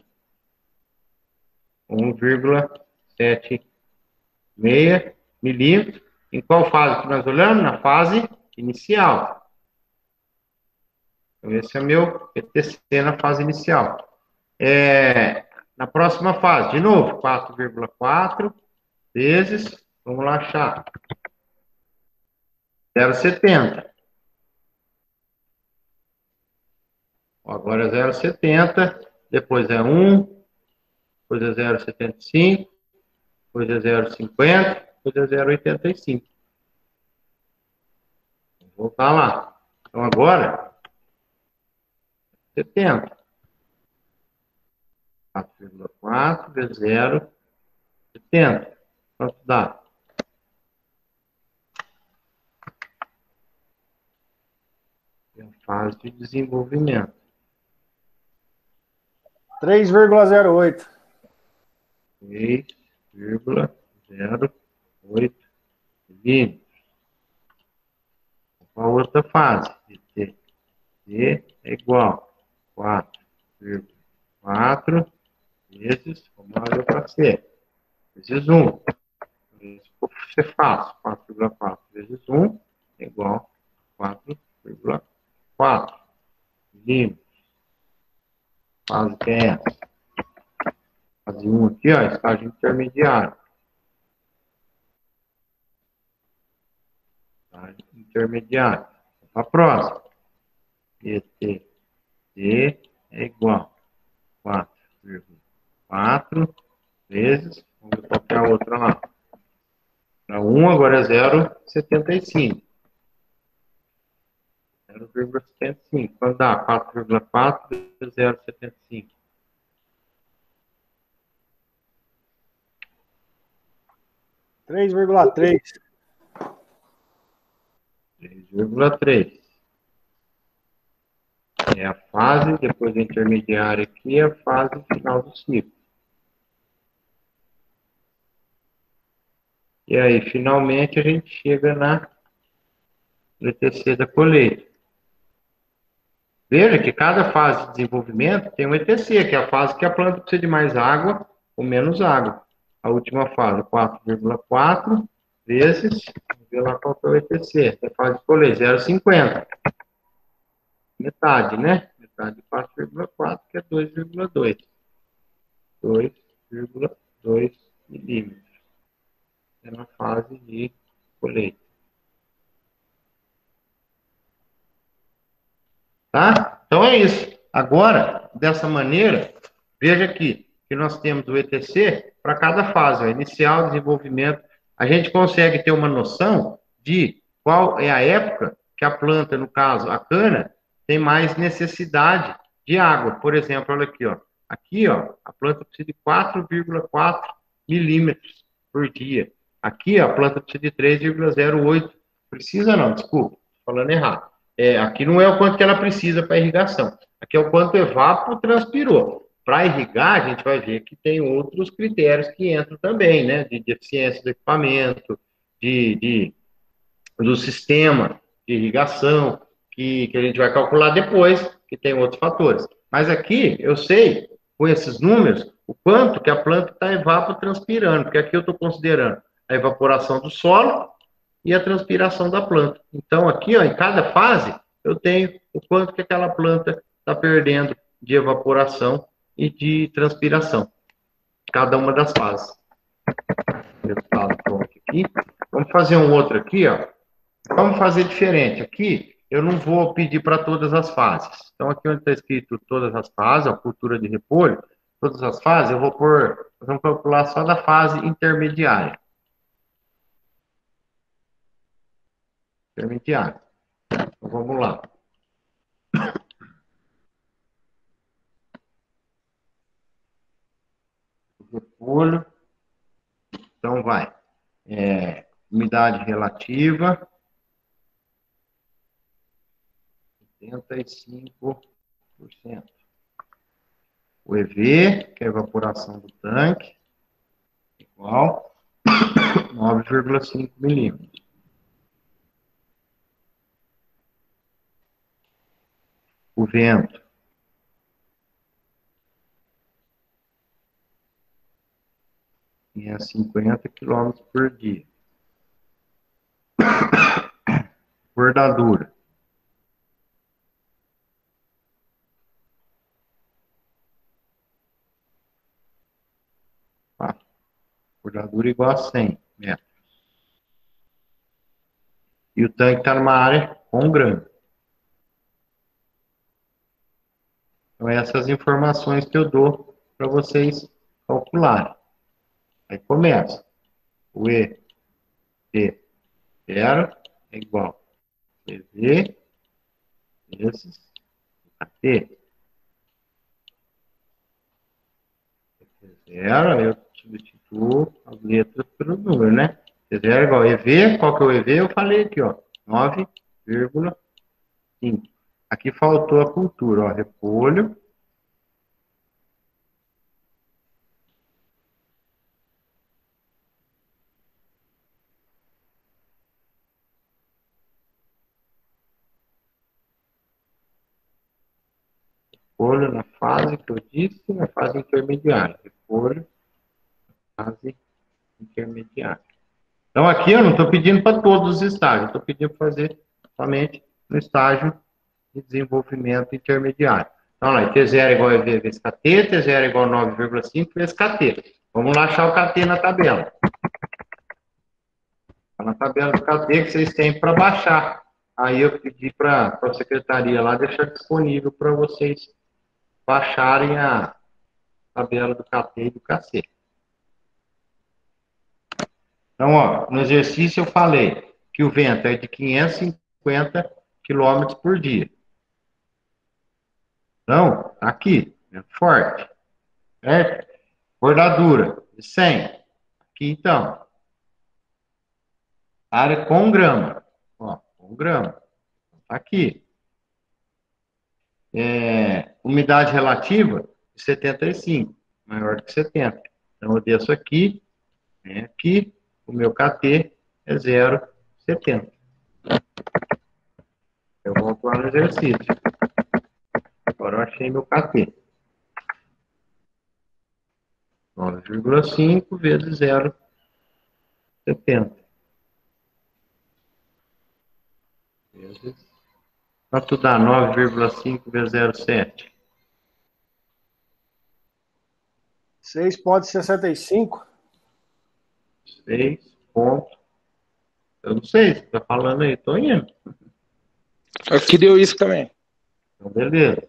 1,76 milímetros. Em qual fase que nós olhamos? Na fase inicial. Então, esse é meu ETC na fase inicial. Na próxima fase, de novo, 4,4 vezes, vamos lá achar, 0,70. Agora é 0,70, depois é 1, depois é 0,75, depois é 0,50, depois é 0,85. Vou voltar lá. Então agora, 70. 4,4 vezes 0,70. Quanto dá? É a fase de desenvolvimento. 3,08. 3,08 milímetros. A outra fase, T é igual a 4,4 vezes, vamos lá ver para C, vezes 1. Isso você faz, 4,4 vezes 1 é igual a 4,4 milímetros. Fase que é essa? Fase 1 aqui, ó, estágio intermediário. intermediária. A próxima. ETC é igual a 4,4 vezes, vamos ver qual que é a outra lá. Para 1 agora é 0,75. 0,75. Quando dá 4,4 vezes 0,75. 3,3. 3,3. É a fase, depois a intermediária aqui, é a fase final do ciclo. E aí, finalmente, a gente chega na ETC da colheita. Veja que cada fase de desenvolvimento tem um ETC, que é a fase que a planta precisa de mais água ou menos água. A última fase, 4,4 vezes, vamos ver lá qual que é o ETC, a fase de colheita, 0,50. Metade, né? Metade de 4,4, que é 2,2. 2,2 milímetros. É na fase de colheita. Tá? Então é isso. Agora, dessa maneira, veja aqui que nós temos o ETC para cada fase, ó, inicial, desenvolvimento. A gente consegue ter uma noção de qual é a época que a planta, no caso, a cana, tem mais necessidade de água. Por exemplo, olha aqui, ó. Aqui, ó, a planta precisa de 4,4 milímetros por dia. Aqui, ó, a planta precisa de 3,08. Precisa não, desculpa, falando errado. Aqui não é o quanto que ela precisa para irrigação. Aqui é o quanto evapotranspirou. Para irrigar, a gente vai ver que tem outros critérios que entram também, né? De eficiência do equipamento, do sistema de irrigação, que a gente vai calcular depois, que tem outros fatores. Mas aqui, eu sei, com esses números, o quanto que a planta está evapotranspirando, porque aqui eu estou considerando a evaporação do solo e a transpiração da planta. Então, aqui, ó, em cada fase, eu tenho o quanto que aquela planta está perdendo de evaporação e de transpiração. Cada uma das fases. Resultado pronto aqui. Vamos fazer um outro aqui, ó. Vamos fazer diferente. Aqui, eu não vou pedir para todas as fases. Então, aqui onde está escrito todas as fases, a cultura de repolho, todas as fases, eu vou pôr, nós vamos calcular só da fase intermediária. Intermediária. Então, vamos lá. Repolho. Então, vai. Umidade relativa. 75%. O EV, que é a evaporação do tanque, igual 9,5 milímetros. O vento, é 50 km por dia. Bordadura. Bordadura igual a 100 metros. E o tanque está numa área com grama. Então, essas informações que eu dou para vocês calcularem. Aí começa. O E, T, 0 é igual a EV vezes AT. 0, eu substituo as letras pelo número, né? T0 é igual a EV, qual que é o EV? Eu falei aqui, ó, 9,5. Aqui faltou a cultura, ó, repolho. Repolho na fase que eu disse, na fase intermediária. Repolho, fase intermediária. Então, aqui eu não estou pedindo para todos os estágios, estou pedindo para fazer somente no estágio de desenvolvimento intermediário. Então, lá, T0 é igual a EV vezes KT, T0 é igual a 9,5 vezes KT. Vamos lá achar o KT na tabela. Tá na tabela do KT que vocês têm para baixar. Aí eu pedi para a secretaria lá deixar disponível para vocês baixarem a tabela do KT e do KC. Então, ó, no exercício eu falei que o vento é de 550 km por dia. Então, tá aqui, vento forte, certo? Bordadura de 100. Aqui, então, área com grama. Ó, com grama. Tá aqui. Umidade relativa de 75, maior que 70. Então, eu desço aqui, vem aqui, o meu KT é 0,70. Eu volto lá no exercício. Agora eu achei meu KT. 9,5 vezes 0,70. Quanto dá 9,5 vezes 0,7? 6,65. 6 pontos. Eu não sei, você está falando aí, estou indo. Aqui deu isso também. Então, beleza.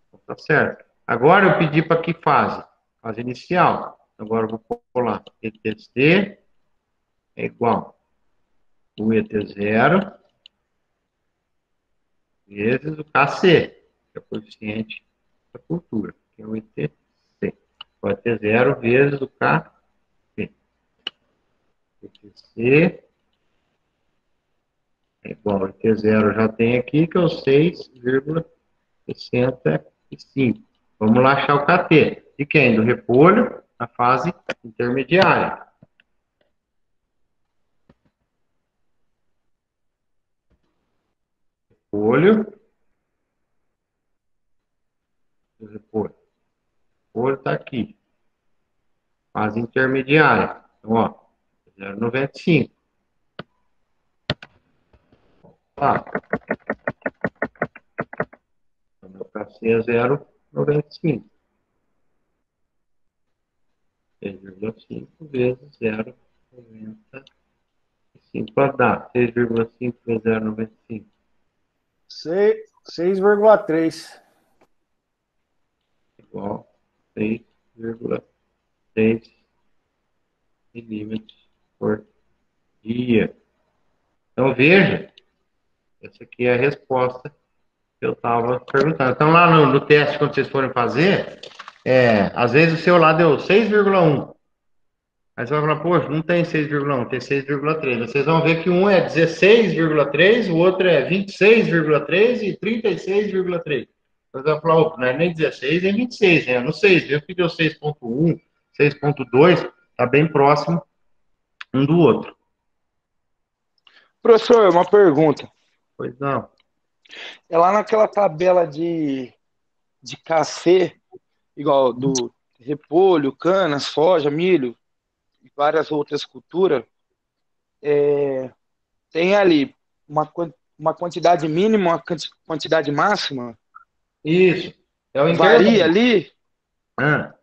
Então, tá certo. Agora eu pedi para que fase? Fase inicial. Agora eu vou colar ETC é igual o ET0 vezes o KC, que é o coeficiente da cultura, que é o ETC. O ET0 vezes o KC. ETC é igual ao ET0, já tem aqui, que é o 6,65. Vamos lá achar o KT. De quem? Do repolho, na fase intermediária. Repolho. Repolho. Repolho está aqui. Fase intermediária. Então, ó, 0,95. Tá. Então, meu KC é 0,95. 6,5 vezes 0,95. Quanto dá? 6,5 vezes 0,95. 6,3. Igual 6,3 milímetros por dia. Então, veja, essa aqui é a resposta que eu estava perguntando. Então, lá no teste, quando vocês forem fazer, às vezes o seu lá deu 6,1. Aí você vai falar, poxa, não tem 6,1, tem 6,3. Vocês vão ver que um é 16,3, o outro é 26,3 e 36,3. Você vai falar, opa, não é nem 16, nem 26, né? No 6, viu que deu 6,1, 6,2, está bem próximo um do outro. Professor, uma pergunta. Pois não. É lá naquela tabela de KC, igual do repolho, cana, soja, milho e várias outras culturas, tem ali uma quantidade mínima, uma quantidade máxima? Isso. É o Varia intervalo. ali? Ah,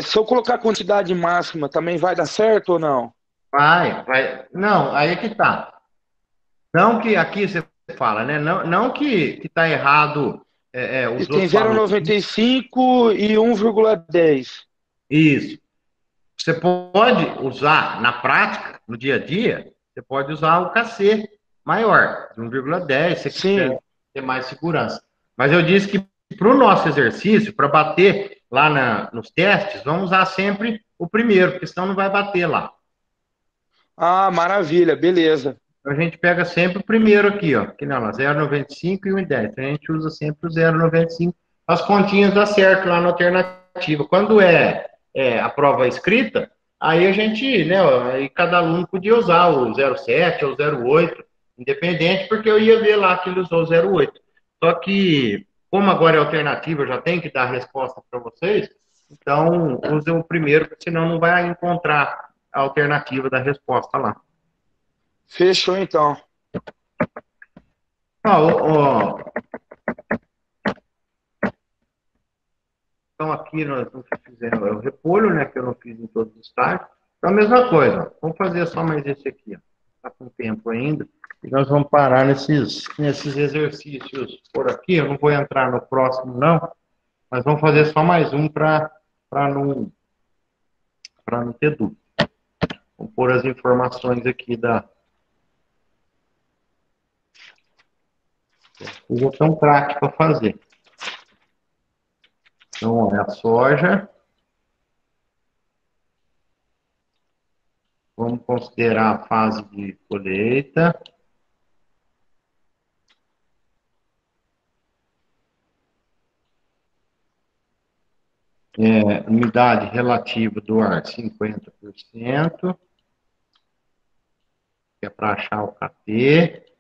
Se eu colocar a quantidade máxima, também vai dar certo ou não? vai. Não, aí é que tá. Não que aqui você fala, né? Não que tá errado E os tem outros valores. 0,95 e 1,10. Isso. Você pode usar na prática, no dia a dia, você pode usar o KC maior, de 1,10, se você Sim. quiser ter mais segurança. Mas eu disse que para o nosso exercício, para bater lá nos testes, vamos usar sempre o primeiro, porque senão não vai bater lá. Ah, maravilha, beleza. Então a gente pega sempre o primeiro aqui, ó, que não, 0,95 e 1,10. Então a gente usa sempre o 0,95. As continhas dá certo lá na alternativa. Quando a prova escrita, aí a gente, né, aí cada aluno podia usar o 0,7 ou 0,8, independente, porque eu ia ver lá que ele usou o 0,8. Só que, como agora é alternativa, eu já tenho que dar a resposta para vocês, então use o primeiro, porque senão não vai encontrar a alternativa da resposta lá. Fechou então. Então aqui nós fizemos o repolho, né, que eu não fiz em todos os estágios. Então, a mesma coisa, ó. Vamos fazer só mais esse aqui, ó. Tá com tempo ainda. E nós vamos parar nesses exercícios por aqui. Eu não vou entrar no próximo, não. Mas vamos fazer só mais um para não ter dúvida. Vamos pôr as informações aqui da. Eu já tenho um craque para fazer. Então, olha, a soja. Vamos considerar a fase de colheita. Umidade relativa do ar, 50%. Que é para achar o KT.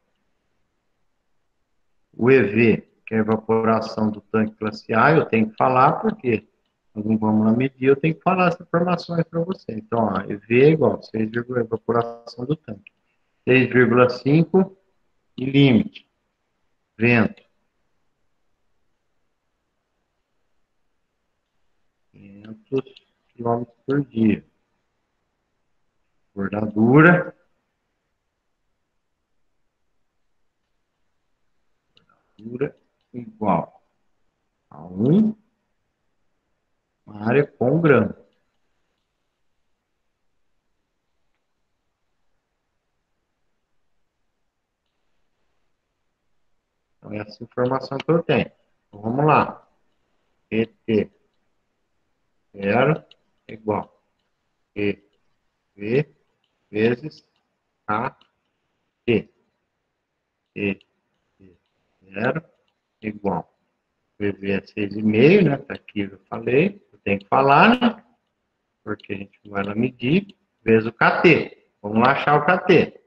O EV, que é a evaporação do tanque glaciar, eu tenho que falar porque nós não vamos lá medir, eu tenho que falar as informações para você. Então, ó, EV é igual a 6, evaporação do tanque. 6,5 e limite. Vento. 500 km por dia. Bordadura. Bordadura igual a 1 área com grama. Então, essa informação que eu tenho. Então, vamos lá. ET 0 é igual a EV vezes KT. ET 0 é igual. EV é 6,5, né? Tá aqui, eu falei. Eu tenho que falar, né? Porque a gente vai lá medir. Vezes o KT. Vamos lá achar o KT.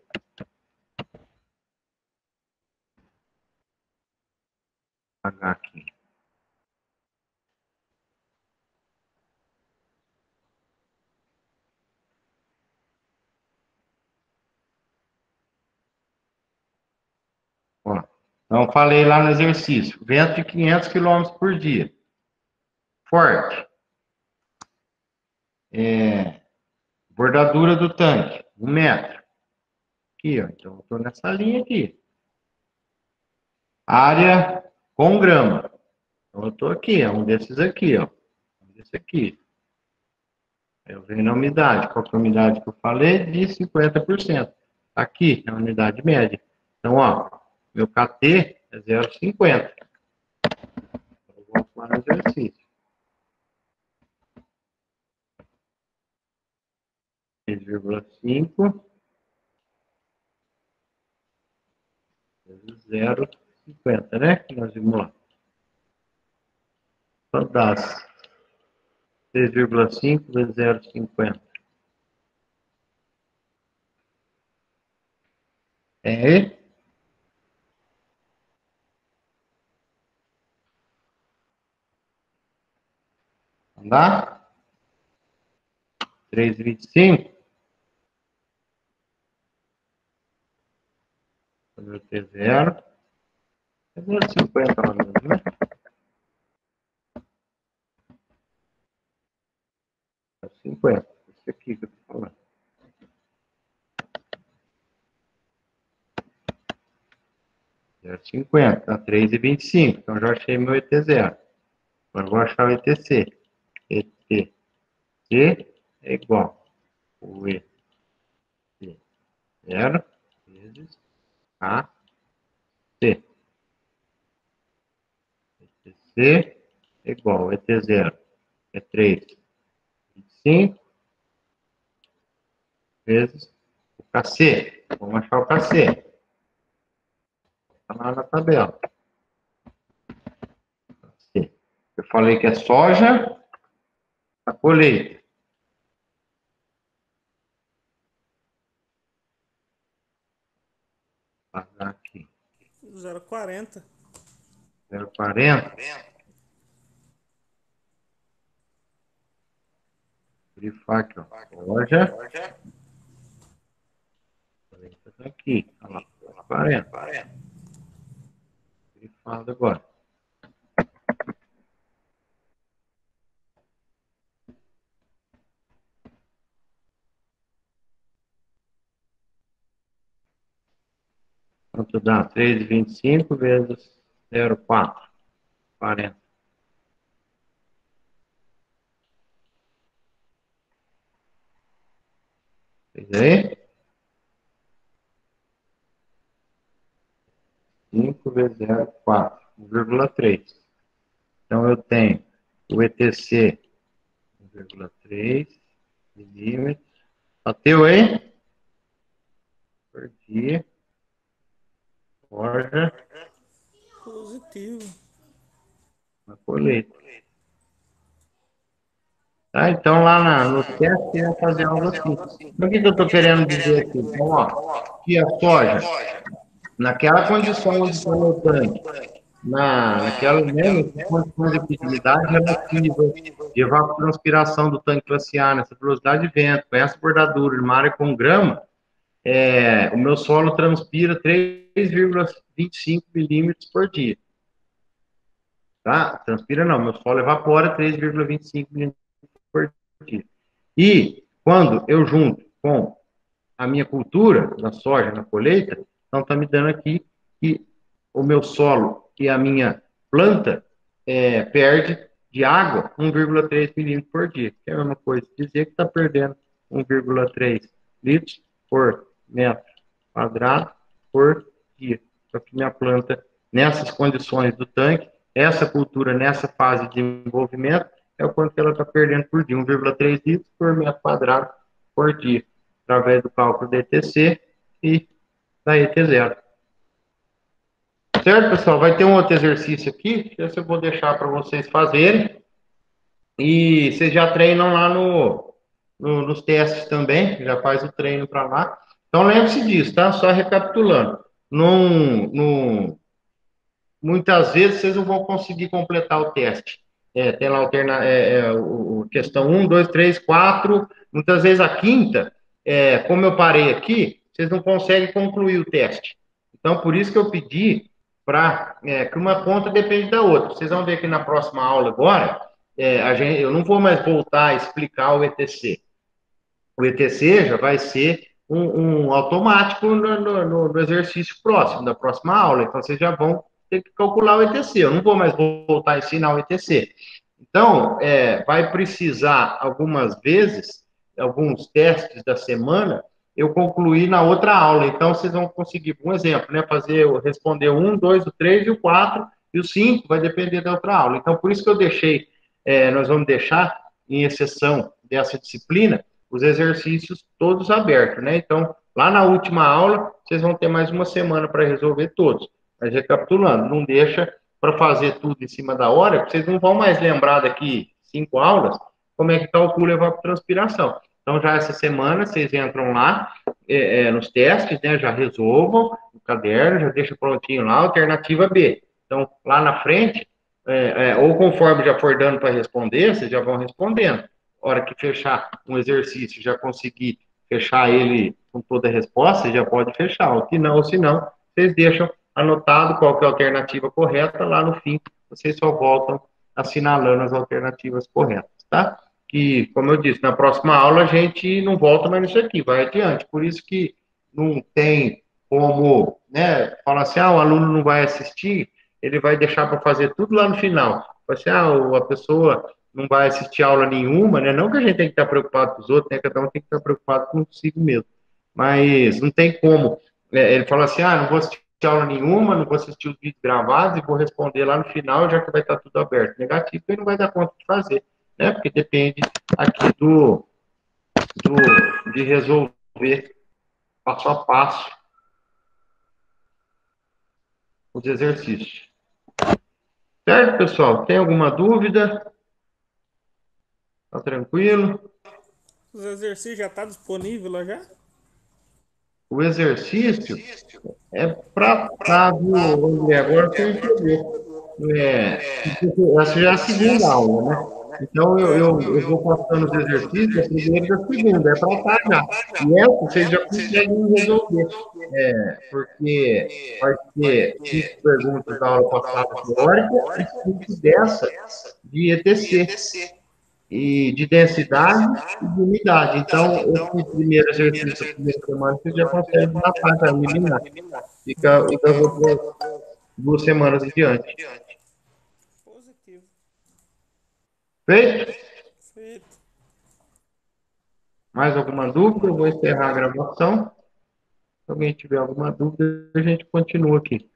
Vou apagar aqui. Ó, então, falei lá no exercício. Vento de 500 km por dia. Forte. Bordadura do tanque, 1 metro. Aqui, ó. Então, eu estou nessa linha aqui. Área com grama. Então, eu estou aqui, é um desses aqui, ó. Um desse aqui. Eu venho na umidade. Qual que é a umidade que eu falei? De 50%. Aqui, é a unidade média. Então, ó, meu KT é 0,50. Então, vamos lá no exercício. 6,5 vezes 0,50, né? Que nós vimos lá. Então, dá 6,5 vezes 0,50. Não dá? 3,25. Fazer o T0. É 0,50 lá mesmo, né? 0,50. Esse aqui que eu tô falando. 0,50. Dá 3,25. Então, já achei meu ET0. Agora, eu vou achar o ETC. ETC é igual o ET0 vezes AC. ETC é igual ao ET0. É 3,25 vezes o KC. Vamos achar o KC. Está lá na tabela. KC. Eu falei que é soja a colheita. Vou pagar aqui. 0,40. 0,40. Grifar aqui, ó. Soja. 40 tá aqui. Olha lá. 40. Grifado agora. Isso dá 3,25 vezes 0,4. 40. Fez aí? 5 vezes 0,4. 1,3. Então, eu tenho o ETC 1,3 milímetros. Bateu aí? Por dia. Soja. Positivo. Na colheita. Tá? Então, lá no teste, eu vou fazer algo assim. Então, o que eu estou querendo dizer aqui? Então, ó, aqui a soja, naquela condição onde está no tanque, naquela, né, nessas condições de epidemidade relativa, de evapotranspiração do tanque glaciar, nessa velocidade de vento, com essa bordadura de uma área com grama, o meu solo transpira 3,25 milímetros por dia. Tá? Transpira não, meu solo evapora 3,25 milímetros por dia. E quando eu junto com a minha cultura da soja na colheita, então está me dando aqui que o meu solo e a minha planta perde de água 1,3 milímetros por dia. Que é a mesma coisa, dizer que está perdendo 1,3 litros por metro quadrado por dia. Só que minha planta, nessas condições do tanque, essa cultura nessa fase de desenvolvimento, é o quanto que ela está perdendo por dia, 1,3 litros por metro quadrado por dia, através do cálculo da ETC e da ET0. Certo, pessoal? Vai ter um outro exercício aqui, esse eu vou deixar para vocês fazerem, e vocês já treinam lá nos testes também, já faz o treino para lá. Então, lembre-se disso, tá? Só recapitulando. Muitas vezes vocês não vão conseguir completar o teste. Tem lá questão 1, 2, 3, 4. Muitas vezes a quinta, como eu parei aqui, vocês não conseguem concluir o teste. Então, por isso que eu pedi que uma conta depende da outra. Vocês vão ver que na próxima aula agora, eu não vou mais voltar a explicar o ETC. O ETC já vai ser um automático no exercício próximo, da próxima aula. Então, vocês já vão ter que calcular o ETC. Eu não vou mais voltar a ensinar o ETC. Então, vai precisar, algumas vezes, alguns testes da semana, eu concluir na outra aula. Então, vocês vão conseguir, um exemplo, né, responder o 1, 2, o 3 e o 4, e o 5 vai depender da outra aula. Então, por isso que eu deixei, nós vamos deixar, em exceção dessa disciplina, os exercícios todos abertos, né? Então, lá na última aula, vocês vão ter mais uma semana para resolver todos. Mas recapitulando, não deixa para fazer tudo em cima da hora, porque vocês não vão mais lembrar daqui 5 aulas como é que calcula a evapotranspiração. Então, já essa semana, vocês entram lá nos testes, né? Já resolvam o caderno, já deixa prontinho lá, alternativa B. Então, lá na frente, ou conforme já for dando para responder, vocês já vão respondendo. Hora que fechar um exercício, já conseguir fechar ele com toda a resposta, já pode fechar. Ou se não, vocês deixam anotado qual que é a alternativa correta, lá no fim, vocês só voltam assinalando as alternativas corretas, tá? Que, como eu disse, na próxima aula a gente não volta mais nisso aqui, vai adiante. Por isso que não tem como, né, falar assim, o aluno não vai assistir, ele vai deixar para fazer tudo lá no final. Vai ser, a pessoa não vai assistir aula nenhuma, né? Não que a gente tem que estar preocupado com os outros, né? Cada um tem que estar preocupado consigo mesmo. Mas não tem como. Ele fala assim, não vou assistir aula nenhuma, não vou assistir os vídeos gravados e vou responder lá no final, já que vai estar tudo aberto. Negativo, ele não vai dar conta de fazer, né? Porque depende aqui de resolver passo a passo os exercícios. Certo, pessoal? Tem alguma dúvida? Tá tranquilo? Os exercícios já tá disponível lá já? O exercício é para vamos ver, agora você entendeu. Essa já é a segunda aula, né? Então, eu vou passando os exercícios, a primeira e a segunda, é para estar já. E essa vocês já conseguem resolver. Porque vai ter 5 perguntas da aula passada teórica e 5 dessa de ETC. E de densidade e de umidade. Então, esse primeiro exercício da primeira semana, você já consegue matar, já eliminar. e das outras 2 semanas em diante. Positivo. Feito? Feito. Mais alguma dúvida? Eu vou encerrar a gravação. Se alguém tiver alguma dúvida, a gente continua aqui.